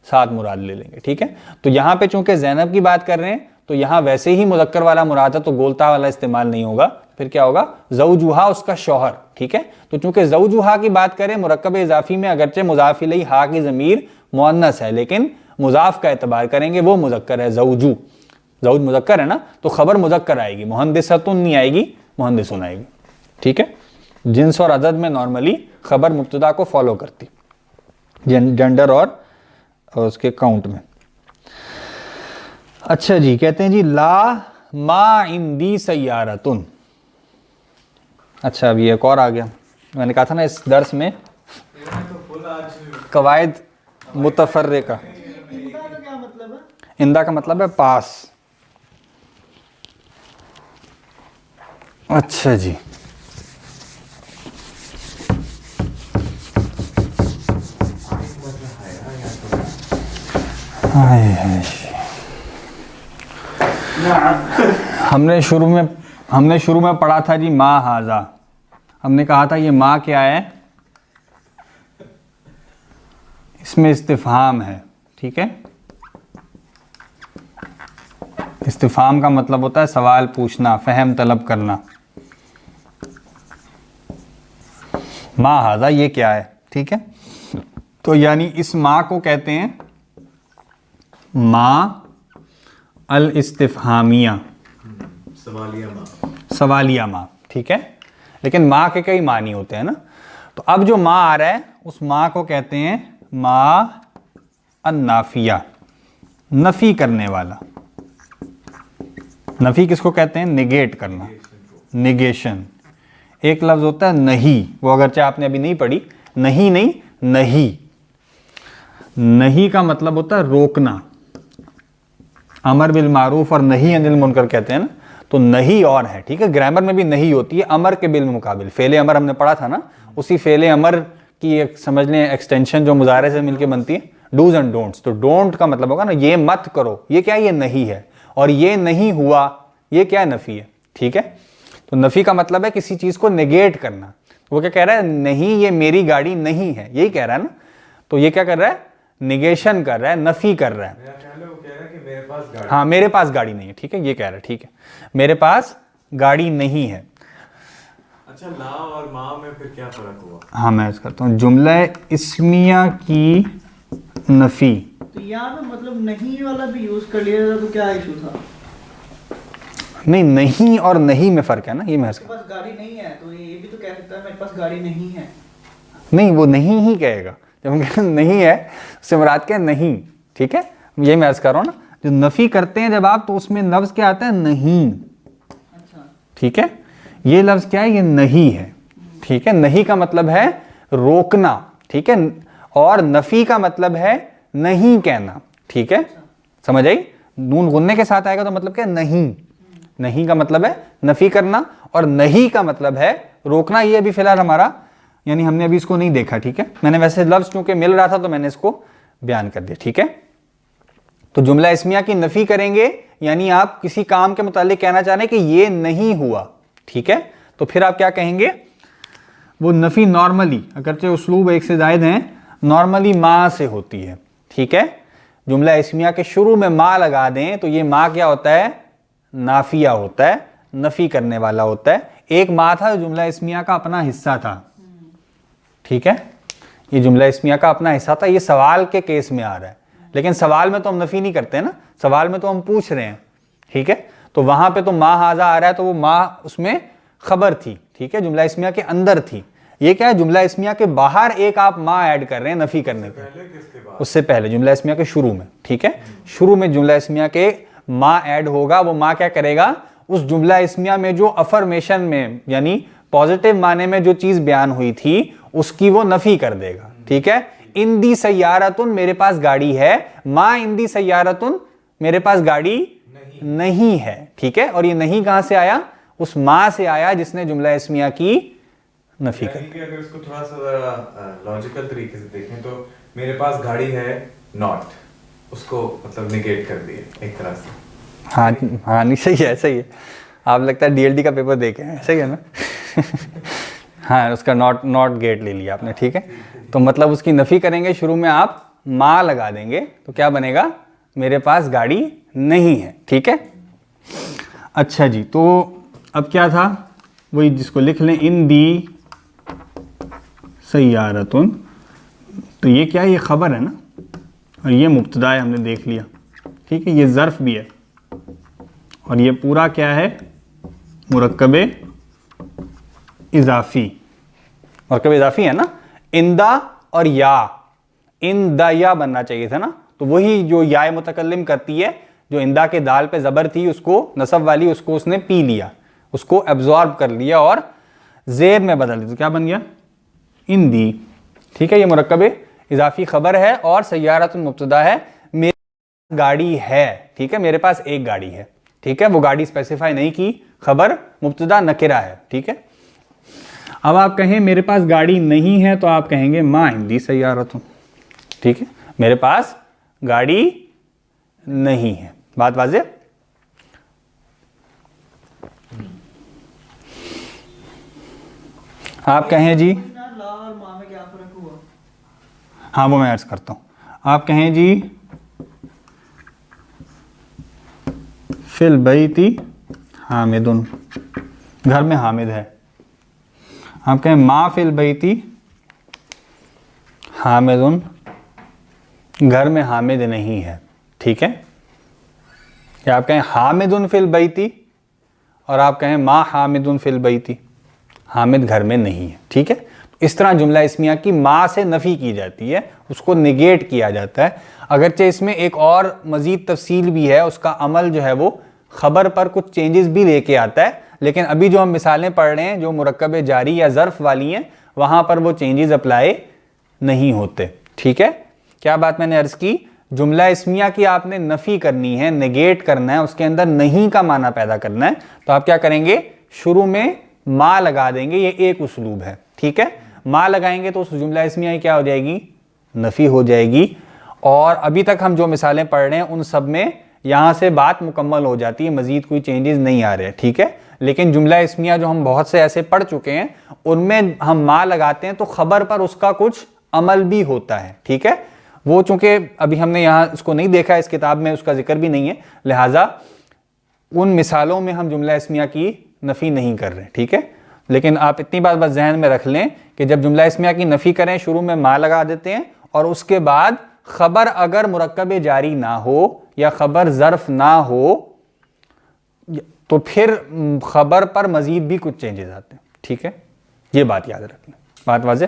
ساتھ مراد لے لیں گے, ٹھیک ہے. تو یہاں پہ چونکہ زینب کی بات کر رہے ہیں تو یہاں ویسے ہی مذکر والا مراد ہے تو گولتا والا استعمال نہیں ہوگا, پھر کیا ہوگا زوجہا اس کا شوہر, ٹھیک ہے. تو چونکہ زوجہا کی بات کریں مرکب اضافی میں اگرچہ مضاف الیہ ہا کی ضمیر مؤنث ہے لیکن مضاف کا اعتبار کریں گے وہ مذکر ہے, زوجو, زوج مذکر ہے نا تو خبر مذکر آئے گی, مہندستن نہیں آئے گی, مہندسن آئے گی, ٹھیک ہے. جنس اور عدد میں نارملی خبر مبتدا کو فالو کرتی, جنڈر اور اس کے کاؤنٹ میں. اچھا جی, کہتے ہیں جی لا ما عندی سیارتن. اچھا اب یہ ایک اور آ گیا, میں نے کہا تھا نا اس درس میں قواعد متفرقہ. اندا کا کیا مطلب ہے؟ اندا کا مطلب ہے پاس. اچھا جی, ہم نے شروع میں پڑھا تھا جی ما ہاذا. ہم نے کہا تھا یہ ما کیا ہے, اس میں استفہام ہے, ٹھیک ہے. استفہام کا مطلب ہوتا ہے سوال پوچھنا, فہم طلب کرنا. ما ہاذا یہ کیا ہے, ٹھیک ہے. تو یعنی اس ما کو کہتے ہیں ما الاستفہامیہ, سوالیہ ما, ٹھیک ہے. لیکن ما کے کئی معنی ہوتے ہیں نا, تو اب جو ما آ رہا ہے اس ما کو کہتے ہیں ما النافیہ, نفی کرنے والا. نفی کس کو کہتے ہیں, نگیٹ کرنا, نگیشن. ایک لفظ ہوتا ہے نہیں, وہ اگرچہ آپ نے ابھی نہیں پڑھی, نہیں, نہیں کا مطلب ہوتا ہے روکنا, امر بالمعروف اور نہیں عن المنکر کہتے ہیں نا, تو نہیں اور ہے, ٹھیک ہے. گرامر میں بھی نہیں ہوتی ہے امر کے بالمقابل. فعل امر ہم نے پڑھا تھا نا, اسی فعل امر کی ایک سمجھ لیں ایکسٹینشن جو مضارع سے مل کے بنتی ہے, ڈوز اینڈ ڈونٹس. تو ڈونٹ کا مطلب ہوگا نا یہ مت کرو, یہ کیا, یہ نہیں ہے, اور یہ نہیں ہوا, یہ کیا نفی ہے, ٹھیک ہے. تو نفی کا مطلب ہے کسی چیز کو نیگیٹ کرنا. وہ کیا کہہ رہا ہے, نہیں یہ میری گاڑی نہیں ہے, یہی کہہ رہا ہے نا. تو یہ کیا کر رہا ہے, نیگیشن کر رہا ہے, نفی کر رہا ہے. ہاں میرے پاس گاڑی نہیں ہے, ٹھیک ہے, یہ کہہ رہا ہے, ٹھیک ہے, میرے پاس گاڑی نہیں ہے. اچھا لا اور ما میں پھر کیا فرق ہوا؟ ہاں میں اس کرتا ہوں, جملہ اسمیہ کی نفی. تو یہاں پہ مطلب نہیں والا بھی یوز کر لیا تھا تو کیا ایشو تھا؟ نہیں اور نہیں میں فرق ہے نا, یہ محض. میرے پاس گاڑی نہیں ہے تو یہ بھی تو کہہ سکتا ہے میرے پاس گاڑی نہیں ہے. نہیں, وہ نہیں ہی کہے گا, جب ہم کہتے ہیں نہیں ہے اس سے مراد کیا, نہیں, ٹھیک ہے. یہ میں عرض کر رہا ہوں نا, جو نفی کرتے ہیں جب آپ تو اس میں لفظ کیا آتا ہے, نہیں, اچھا ٹھیک ہے. یہ لفظ کیا ہے, یہ نہیں ہے, ٹھیک ہے. نہیں کا مطلب ہے روکنا, ٹھیک ہے, اور نفی کا مطلب ہے نہیں کہنا, ٹھیک ہے. سمجھ آئی, نون غننے کے ساتھ آئے گا تو مطلب کیا, نہیں. نہیں کا مطلب ہے نفی کرنا اور نہیں کا مطلب ہے روکنا. یہ ابھی فی الحال ہمارا یعنی ہم نے ابھی اس کو نہیں دیکھا, ٹھیک ہے. میں نے ویسے لفظ چونکہ مل رہا تھا تو میں نے اس کو بیان کر دیا, ٹھیک ہے. تو جملہ اسمیہ کی نفی کریں گے یعنی آپ کسی کام کے متعلق کہنا چاہ رہے ہیں کہ یہ نہیں ہوا, ٹھیک ہے. تو پھر آپ کیا کہیں گے, وہ نفی نارملی اگرچہ اسلوب ایک سے زائد ہیں نارملی ما سے ہوتی ہے, ٹھیک ہے. جملہ اسمیہ کے شروع میں ما لگا دیں تو یہ ما کیا ہوتا ہے, نافیہ ہوتا ہے, نفی کرنے والا ہوتا ہے. ایک ما تھا جملہ اسمیہ کا اپنا حصہ تھا, ٹھیک ہے. یہ جملہ اسمیہ کا اپنا حصہ تھا, یہ سوال کے کیس میں آ رہا ہے, لیکن سوال میں تو ہم نفی نہیں کرتے نا, سوال میں تو ہم پوچھ رہے ہیں, ٹھیک ہے. تو وہاں پہ تو ما ہاذا آ رہا ہے تو وہ ما اس میں خبر تھی, ٹھیک ہے, جملہ اسمیہ کے اندر تھی. یہ کیا ہے, جملہ اسمیہ کے باہر ایک آپ ما ایڈ کر رہے ہیں نفی کرنے پہ, اس سے پہلے جملہ اسمیہ کے شروع میں, ٹھیک ہے. شروع میں جملہ اسمیہ کے ما ایڈ ہوگا, وہ ما کیا کرے گا, اس جملہ اسمیہ میں جو افرمیشن میں یعنی پازیٹیو معنی میں جو چیز بیان ہوئی تھی اس کی وہ نفی کر دے گا, ٹھیک ہے. اندی سیارتن, میرے پاس گاڑی ہے, ما اندی سیارتن, میرے پاس گاڑی نہیں ہے, ٹھیک ہے. اور یہ نہیں کہاں سے آیا, اس ما سے آیا جس نے جملہ اسمیہ کی نفی کر. اگر اس کو تھوڑا سا لاجیکل طریقے سے دیکھیں تو میرے پاس گاڑی ہے ناٹ, اس کو مطلب نگیٹ کر دیا ایک طرح سے. ہاں ہاں نہیں صحیح ہے, صحیح ہے. آپ لگتا ہے ڈی ایل ڈی کا پیپر دے کے ہیں, صحیح ہے نا. ہاں اس کا ناٹ گیٹ لے لیا آپ نے, ٹھیک ہے. تو مطلب اس کی نفی کریں گے, شروع میں آپ ما لگا دیں گے تو کیا بنے گا, میرے پاس گاڑی نہیں ہے, ٹھیک ہے. اچھا جی, تو اب کیا تھا, وہی جس کو لکھ لیں ان دی سیارتن. تو یہ کیا ہے, یہ خبر ہے نا, اور یہ مبتدا ہے, ہم نے دیکھ لیا, ٹھیک ہے. یہ ظرف بھی ہے, اور یہ پورا کیا ہے, مرکب اضافی. مرکب اضافی ہے نا, اندا اور یا, اندا یا بننا چاہیے تھا نا. تو وہی جو یا متکلم کرتی ہے, جو اندا کے دال پہ زبر تھی اس کو نصب والی, اس کو اس نے پی لیا, اس کو ایبزارب کر لیا اور زیر میں بدل دیا. تو کیا بن گیا, اندی, ٹھیک ہے. یہ مرکب اضافی خبر ہے اور سیارۃ مبتدا ہے. میری گاڑی ہے, ٹھیک ہے, میرے پاس ایک گاڑی ہے, ٹھیک ہے. وہ گاڑی اسپیسیفائی نہیں کی, خبر مبتدا نکرہ ہے, ٹھیک ہے. اب آپ کہیں میرے پاس گاڑی نہیں ہے تو آپ کہیں گے ما عندی سیارۃ, ٹھیک ہے. میرے پاس گاڑی نہیں ہے. بات واضح. آپ کہیں جی, لا اور ما میں کیا فرق ہوا؟ ہاں وہ میں عرض کرتا ہوں. آپ کہیں جی فی البیت حامد, گھر میں حامد ہے. آپ کہیں ما فی البیت حامد, گھر میں حامد نہیں ہے, ٹھیک ہے. یا آپ کہیں حامد فی البیت, اور آپ کہیں ما حامد فی البیت, حامد گھر میں نہیں ہے, ٹھیک ہے. اس طرح جملہ اسمیہ کی ما سے نفی کی جاتی ہے, اس کو نگیٹ کیا جاتا ہے. اگرچہ اس میں ایک اور مزید تفصیل بھی ہے, اس کا عمل جو ہے وہ خبر پر کچھ چینجز بھی لے کے آتا ہے, لیکن ابھی جو ہم مثالیں پڑھ رہے ہیں جو مرکب جاری یا ظرف والی ہیں, وہاں پر وہ چینجز اپلائی نہیں ہوتے, ٹھیک ہے. کیا بات میں نے عرض کی, جملہ اسمیہ کی آپ نے نفی کرنی ہے, نگیٹ کرنا ہے, اس کے اندر نہیں کا معنی پیدا کرنا ہے, تو آپ کیا کریں گے, شروع میں ما لگا دیں گے. یہ ایک اسلوب ہے, ٹھیک ہے. ما لگائیں گے تو اس جملہ اسمیہ کی کیا ہو جائے گی, نفی ہو جائے گی. اور ابھی تک ہم جو مثالیں پڑھ رہے ہیں ان سب میں یہاں سے بات مکمل ہو جاتی ہے, مزید کوئی چینجز نہیں آ رہے, ٹھیک ہے. لیکن جملہ اسمیہ جو ہم بہت سے ایسے پڑھ چکے ہیں ان میں ہم ما لگاتے ہیں تو خبر پر اس کا کچھ عمل بھی ہوتا ہے, ٹھیک ہے. وہ چونکہ ابھی ہم نے یہاں اس کو نہیں دیکھا, اس کتاب میں اس کا ذکر بھی نہیں ہے, لہٰذا ان مثالوں میں ہم جملہ اسمیہ کی نفی نہیں کر رہے, ٹھیک ہے. لیکن آپ اتنی بات بس ذہن میں رکھ لیں کہ جب جملہ اسمیہ کی نفی کریں شروع میں ما لگا دیتے ہیں, اور اس کے بعد خبر اگر مرکب جاری نہ ہو یا خبر ظرف نہ ہو تو پھر خبر پر مزید بھی کچھ چینجز آتے ہیں, ٹھیک ہے. یہ بات یاد رکھ لیں. بات واضح.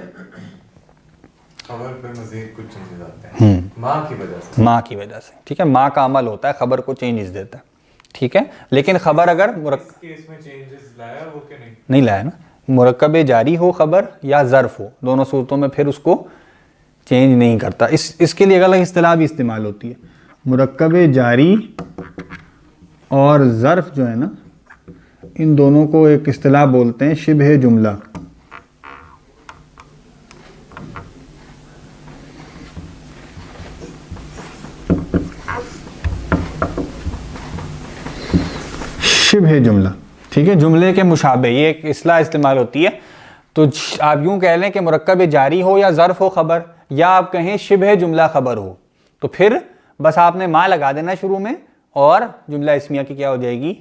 خبر پہ مزید کچھ چینجز آتے ہیں ماں کی وجہ سے, ماں کی وجہ سے, ٹھیک ہے. ماں کا عمل ہوتا ہے, خبر کو چینجز دیتا ہے, ٹھیک ہے. لیکن خبر اگر کیس میں چینجز لایا وہ کہ نہیں لایا نا, مرکب جاری ہو خبر یا ظرف ہو, دونوں صورتوں میں پھر اس کو چینج نہیں کرتا. اس کے لیے الگ اصطلاح بھی استعمال ہوتی ہے. مرکب جاری اور ظرف جو ہے نا, ان دونوں کو ایک اصطلاح بولتے ہیں شبہ جملہ. شبہ جملہ, ٹھیک ہے. جملے کے مشابہ, یہ ایک اصطلاح استعمال ہوتی ہے. تو آپ یوں کہہ لیں کہ مرکب جاری ہو یا ظرف ہو خبر, یا آپ کہیں شبہ جملہ خبر ہو, تو پھر بس آپ نے ما لگا دینا شروع میں اور جملہ اسمیہ کی کیا ہو جائے گی,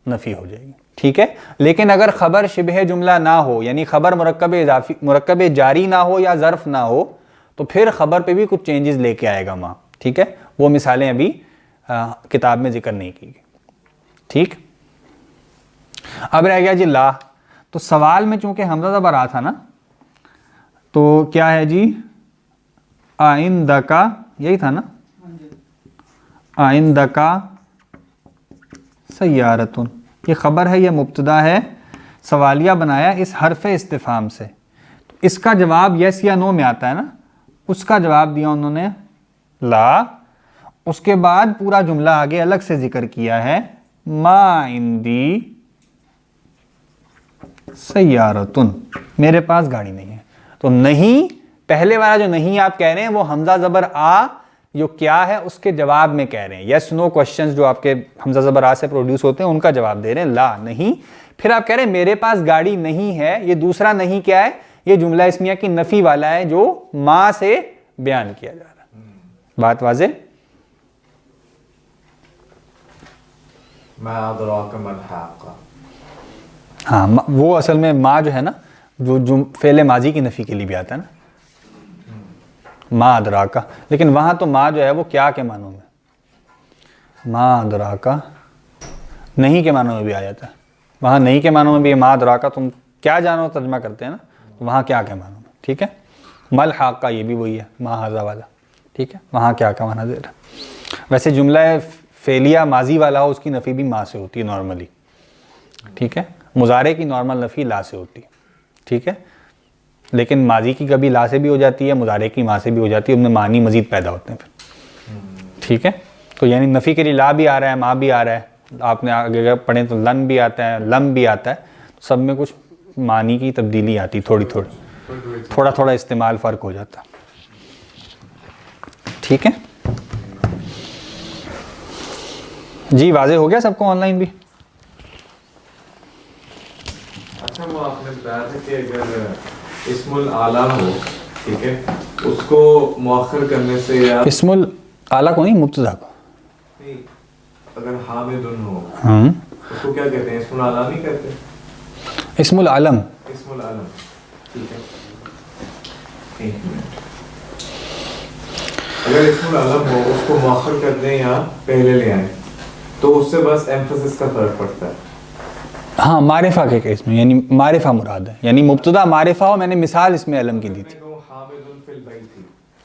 نفی ہو جائے گی, ٹھیک ہے. لیکن اگر خبر شبہ جملہ نہ ہو, یعنی خبر مرکب جاری نہ ہو یا ظرف نہ ہو, تو پھر خبر پہ بھی کچھ چینجز لے کے آئے گا ما, ٹھیک ہے. وہ مثالیں ابھی کتاب میں ذکر نہیں کی گئی, ٹھیک. اب رہ گیا جی لا. تو سوال میں چونکہ حمزہ زبر آ تھا نا, تو کیا ہے جی, آئندہ, یہی تھا نا, آئندہ سیارتن. یہ خبر ہے, یہ مبتدا ہے, سوالیہ بنایا اس حرف استفہام سے. اس کا جواب یس یا نو میں آتا ہے نا, اس کا جواب دیا انہوں نے لا. اس کے بعد پورا جملہ آگے الگ سے ذکر کیا ہے, ما عندی سیارتن, میرے پاس گاڑی نہیں ہے. تو نہیں, پہلے والا جو نہیں آپ کہہ رہے ہیں وہ حمزہ زبر آ جو کیا ہے اس کے جواب میں کہہ رہے ہیں. یس نو کوشچنز جو آپ کے حمزہ زبر آ سے پروڈیوس ہوتے ہیں ان کا جواب دے رہے ہیں, لا نہیں. پھر آپ کہہ رہے ہیں میرے پاس گاڑی نہیں ہے, یہ دوسرا نہیں کیا ہے, یہ جملہ اسمیہ کی نفی والا ہے جو ما سے بیان کیا جا رہا ہے. بات واضح؟ ما ادراک ما الحاقہ. ہاں وہ اصل میں ما جو ہے نا جو فعل ماضی کی نفی کے لیے بھی آتا ہے نا, ما ادراکا, لیکن وہاں تو ما جو ہے وہ کیا کے معنوں میں, ما ادراکا نہیں کے معنوں میں بھی آ جاتا ہے. وہاں نہیں کے معنوں میں بھی ما ادراکا تم کیا جانو ترجمہ کرتے ہیں نا, تو وہاں کیا کے معنوں میں. ٹھیک ہے, مل حاقہ یہ بھی وہی ہے ما ہذا والا. ٹھیک ہے, وہاں کیا کا معنی دے رہا ہے. ویسے جملہ فعلیہ ماضی والا ہو اس کی نفی بھی ما سے ہوتی ہے نارملی. ٹھیک ہے, مضارع کی نارمل نفی لا سے ہوتی ہے. ٹھیک ہے, لیکن ماضی کی کبھی لا سے بھی ہو جاتی ہے, مضارع کی ما سے بھی ہو جاتی ہے, ان میں معنی مزید پیدا ہوتے ہیں پھر. ٹھیک ہے, تو یعنی نفی کے لیے لا بھی آ رہا ہے, ما بھی آ رہا ہے. آپ نے آگے پڑھیں تو لن بھی آتا ہے, لم بھی آتا ہے. سب میں کچھ معنی کی تبدیلی آتی, تھوڑی تھوڑا تھوڑا استعمال فرق ہو جاتا. ٹھیک ہے جی, واضح ہو گیا سب کو آن لائن بھی؟ اچھا وہ آپ نے بتایا تھا کہ اگر اسم العالم ہو, ٹھیک ہے, اس کو مؤخر کرنے سے یا اسم الاعلیٰ کو نہیں, مبتدا کو. نہیں, اگر حامد ہو ہاں اس کو کیا کہتے ہیں, اسم العالم ہی کہتے ہیں. اسم العالم, اسم العالم, ٹھیک ہے. ایک منٹ, اگر اسم العالم ہو اس کو مؤخر کر دیں یا پہلے لے آئیں تو اس سے بس ایمفسس کا فرق پڑتا ہے. ہاں معرفہ کے کیس میں, یعنی معرفہ مراد ہے, یعنی مبتدا معرفہ ہو. میں نے مثال اس میں علم کی دی تھی, حامد فی البیت تھی,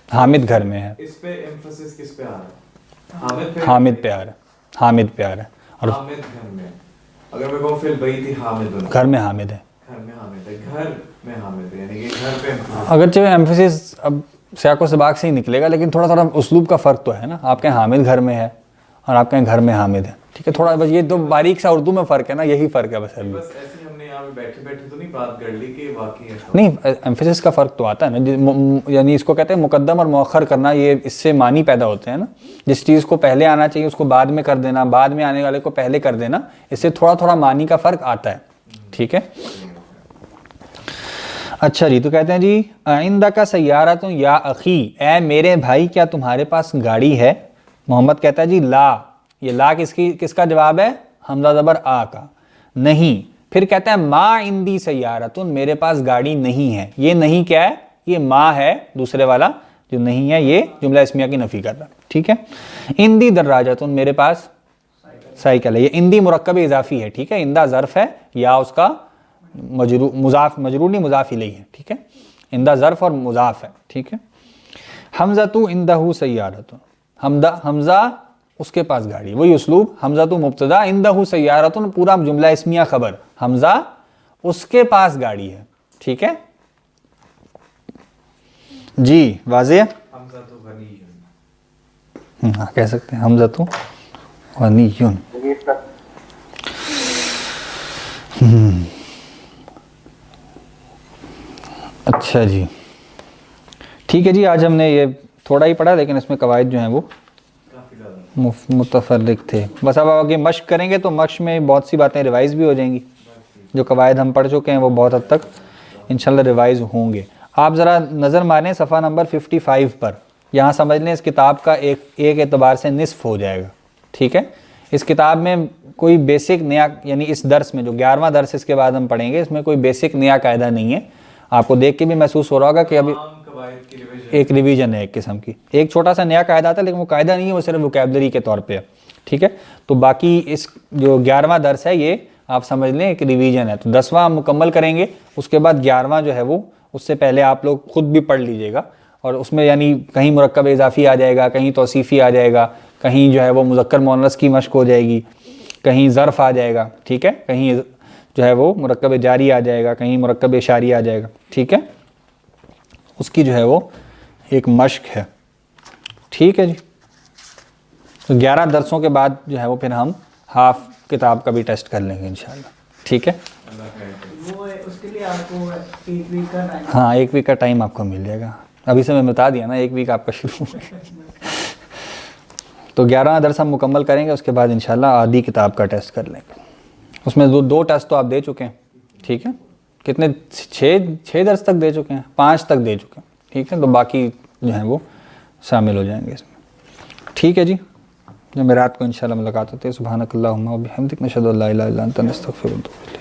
حامد گھر میں ہے, اس پہ ایمفسس کس پہ آ رہا ہے؟ حامد پہ آ رہا ہے, حامد پہ آ رہا ہے. اور حامد گھر میں, اگر میں کہوں فی البیت تھی حامد, گھر میں حامد ہے, گھر میں حامد ہے, گھر میں حامد ہے, یعنی کہ گھر پہ emphasis. اگرچہ ایمفسس اب سیاق و سباق سے ہی نکلے گا, لیکن تھوڑا تھوڑا اسلوب کا فرق تو ہے نا. آپ کہیں حامد گھر میں ہے اور آپ کہیں گھر میں حامد ہے. ٹھیک ہے, تھوڑا بس یہ تو باریک سا اردو میں فرق ہے نا, یہی فرق ہے بس. بس ایسے ہم نے یہاں پہ بیٹھے بیٹھے تو نہیں بات کر لی کہ واقعی ایسا نہیں, ایمفسس کا فرق تو آتا ہے نا, یعنی اس کو کہتے ہیں مقدم اور مؤخر کرنا. یہ اس سے معنی پیدا ہوتے ہیں نا, جس چیز کو پہلے آنا چاہیے اس کو بعد میں کر دینا, بعد میں آنے والے کو پہلے کر دینا, اس سے تھوڑا تھوڑا معنی کا فرق آتا ہے. ٹھیک ہے, اچھا جی, تو کہتے ہیں جی عندک سیارۃ یا اخی, اے میرے بھائی کیا تمہارے پاس گاڑی ہے. محمد کہتا ہے جی لا, یہ لا کس کا جواب ہے؟ حمزہ زبر آ کا, نہیں. پھر کہتا ہے ما عندی سیارۃ, میرے پاس گاڑی نہیں ہے. یہ نہیں کیا ہے؟ یہ ما ہے دوسرے والا جو نہیں ہے, یہ جملہ اسمیہ کی نفی کر رہا. ٹھیک ہے, عندی دراجۃ, میرے پاس سائیکل ہے. یہ عندی مرکب اضافی ہے. ٹھیک ہے, عندہ ظرف ہے یا اس کا مجرور نہیں, مضاف الیہ ہے. ٹھیک ہے, عندہ ظرف اور مضاف ہے. ٹھیک ہے, حمزۃ عندہ سیارۃ, حمزہ اس کے پاس گاڑی, وہی اسلوب, حمزۃ مبتدا عندہ سیارۃ پورا جملہ اسمیہ خبر, حمزہ اس کے پاس گاڑی ہے. ٹھیک ہے جی, واضح. حمزہ تو غنی, ہاں کہہ سکتے ہیں حمزہ تو غنی. اچھا جی, ٹھیک ہے جی. آج ہم نے یہ تھوڑا ہی پڑھا, لیکن اس میں قواعد جو ہیں وہ کافی زیادہ متفرق تھے. بس اب آگے مشق کریں گے تو مشق میں بہت سی باتیں ریوائز بھی ہو جائیں گی. جو قواعد ہم پڑھ چکے ہیں وہ بہت حد تک انشاءاللہ ریوائز ہوں گے. آپ ذرا نظر ماریں صفحہ نمبر 55 پر, یہاں سمجھ لیں اس کتاب کا ایک اعتبار سے نصف ہو جائے گا. ٹھیک ہے, اس کتاب میں کوئی بیسک نیا, یعنی اس درس میں جو 11واں درس اس کے بعد ہم پڑھیں گے, اس میں کوئی بیسک نیا قاعدہ نہیں ہے. آپ کو دیکھ کے بھی محسوس ہو رہا ہوگا کہ ابھی ایک ریویژن ہے ایک قسم کی, ایک چھوٹا سا نیا قاعدہ آتا ہے, لیکن وہ قاعدہ نہیں ہے, وہ صرف ووکیبلری کے طور پہ ہے. ٹھیک ہے, تو باقی اس جو 11واں درس ہے یہ آپ سمجھ لیں ایک ریویژن ہے. تو 10واں ہم مکمل کریں گے, اس کے بعد 11واں جو ہے وہ اس سے پہلے آپ لوگ خود بھی پڑھ لیجئے گا, اور اس میں یعنی کہیں مرکب اضافی آ جائے گا, کہیں توصیفی آ جائے گا, کہیں جو ہے وہ مذکر مؤنث کی مشق ہو جائے گی, کہیں ظرف آ جائے گا. ٹھیک ہے, کہیں جو ہے وہ مرکب جاری آ جائے گا, کہیں مرکب اشاری آ جائے گا. ٹھیک ہے, اس کی جو ہے وہ ایک مشق ہے. ٹھیک ہے جی, تو 11 درسوں کے بعد جو ہے وہ پھر ہم ہاف کتاب کا بھی ٹیسٹ کر لیں گے انشاءاللہ. ٹھیک ہے, وہ اس کے لیے آپ کو ایک ویک کا ٹائم, ہاں 1 ویک کا ٹائم آپ کو مل جائے گا. ابھی سے میں بتا دیا نا, 1 ویک آپ کا شروع تو 11واں درس ہم مکمل کریں گے، اس کے بعد انشاءاللہ آدھی کتاب کا ٹیسٹ کر لیں گے. اس میں دو ٹیسٹ تو آپ دے چکے ہیں، ٹھیک ہے، کتنے 6 درس تک دے چکے ہیں، 5 تک دے چکے ہیں، ٹھیک ہے، تو باقی جو ہیں وہ شامل ہو جائیں گے اس میں. ٹھیک ہے جی، جمعرات کو انشاءاللہ ملاقات ہوتی ہے. سبحانک اللہم و بحمدک، نشہد ان لا الہ الا انت، نستغفرک و نتوب الیک.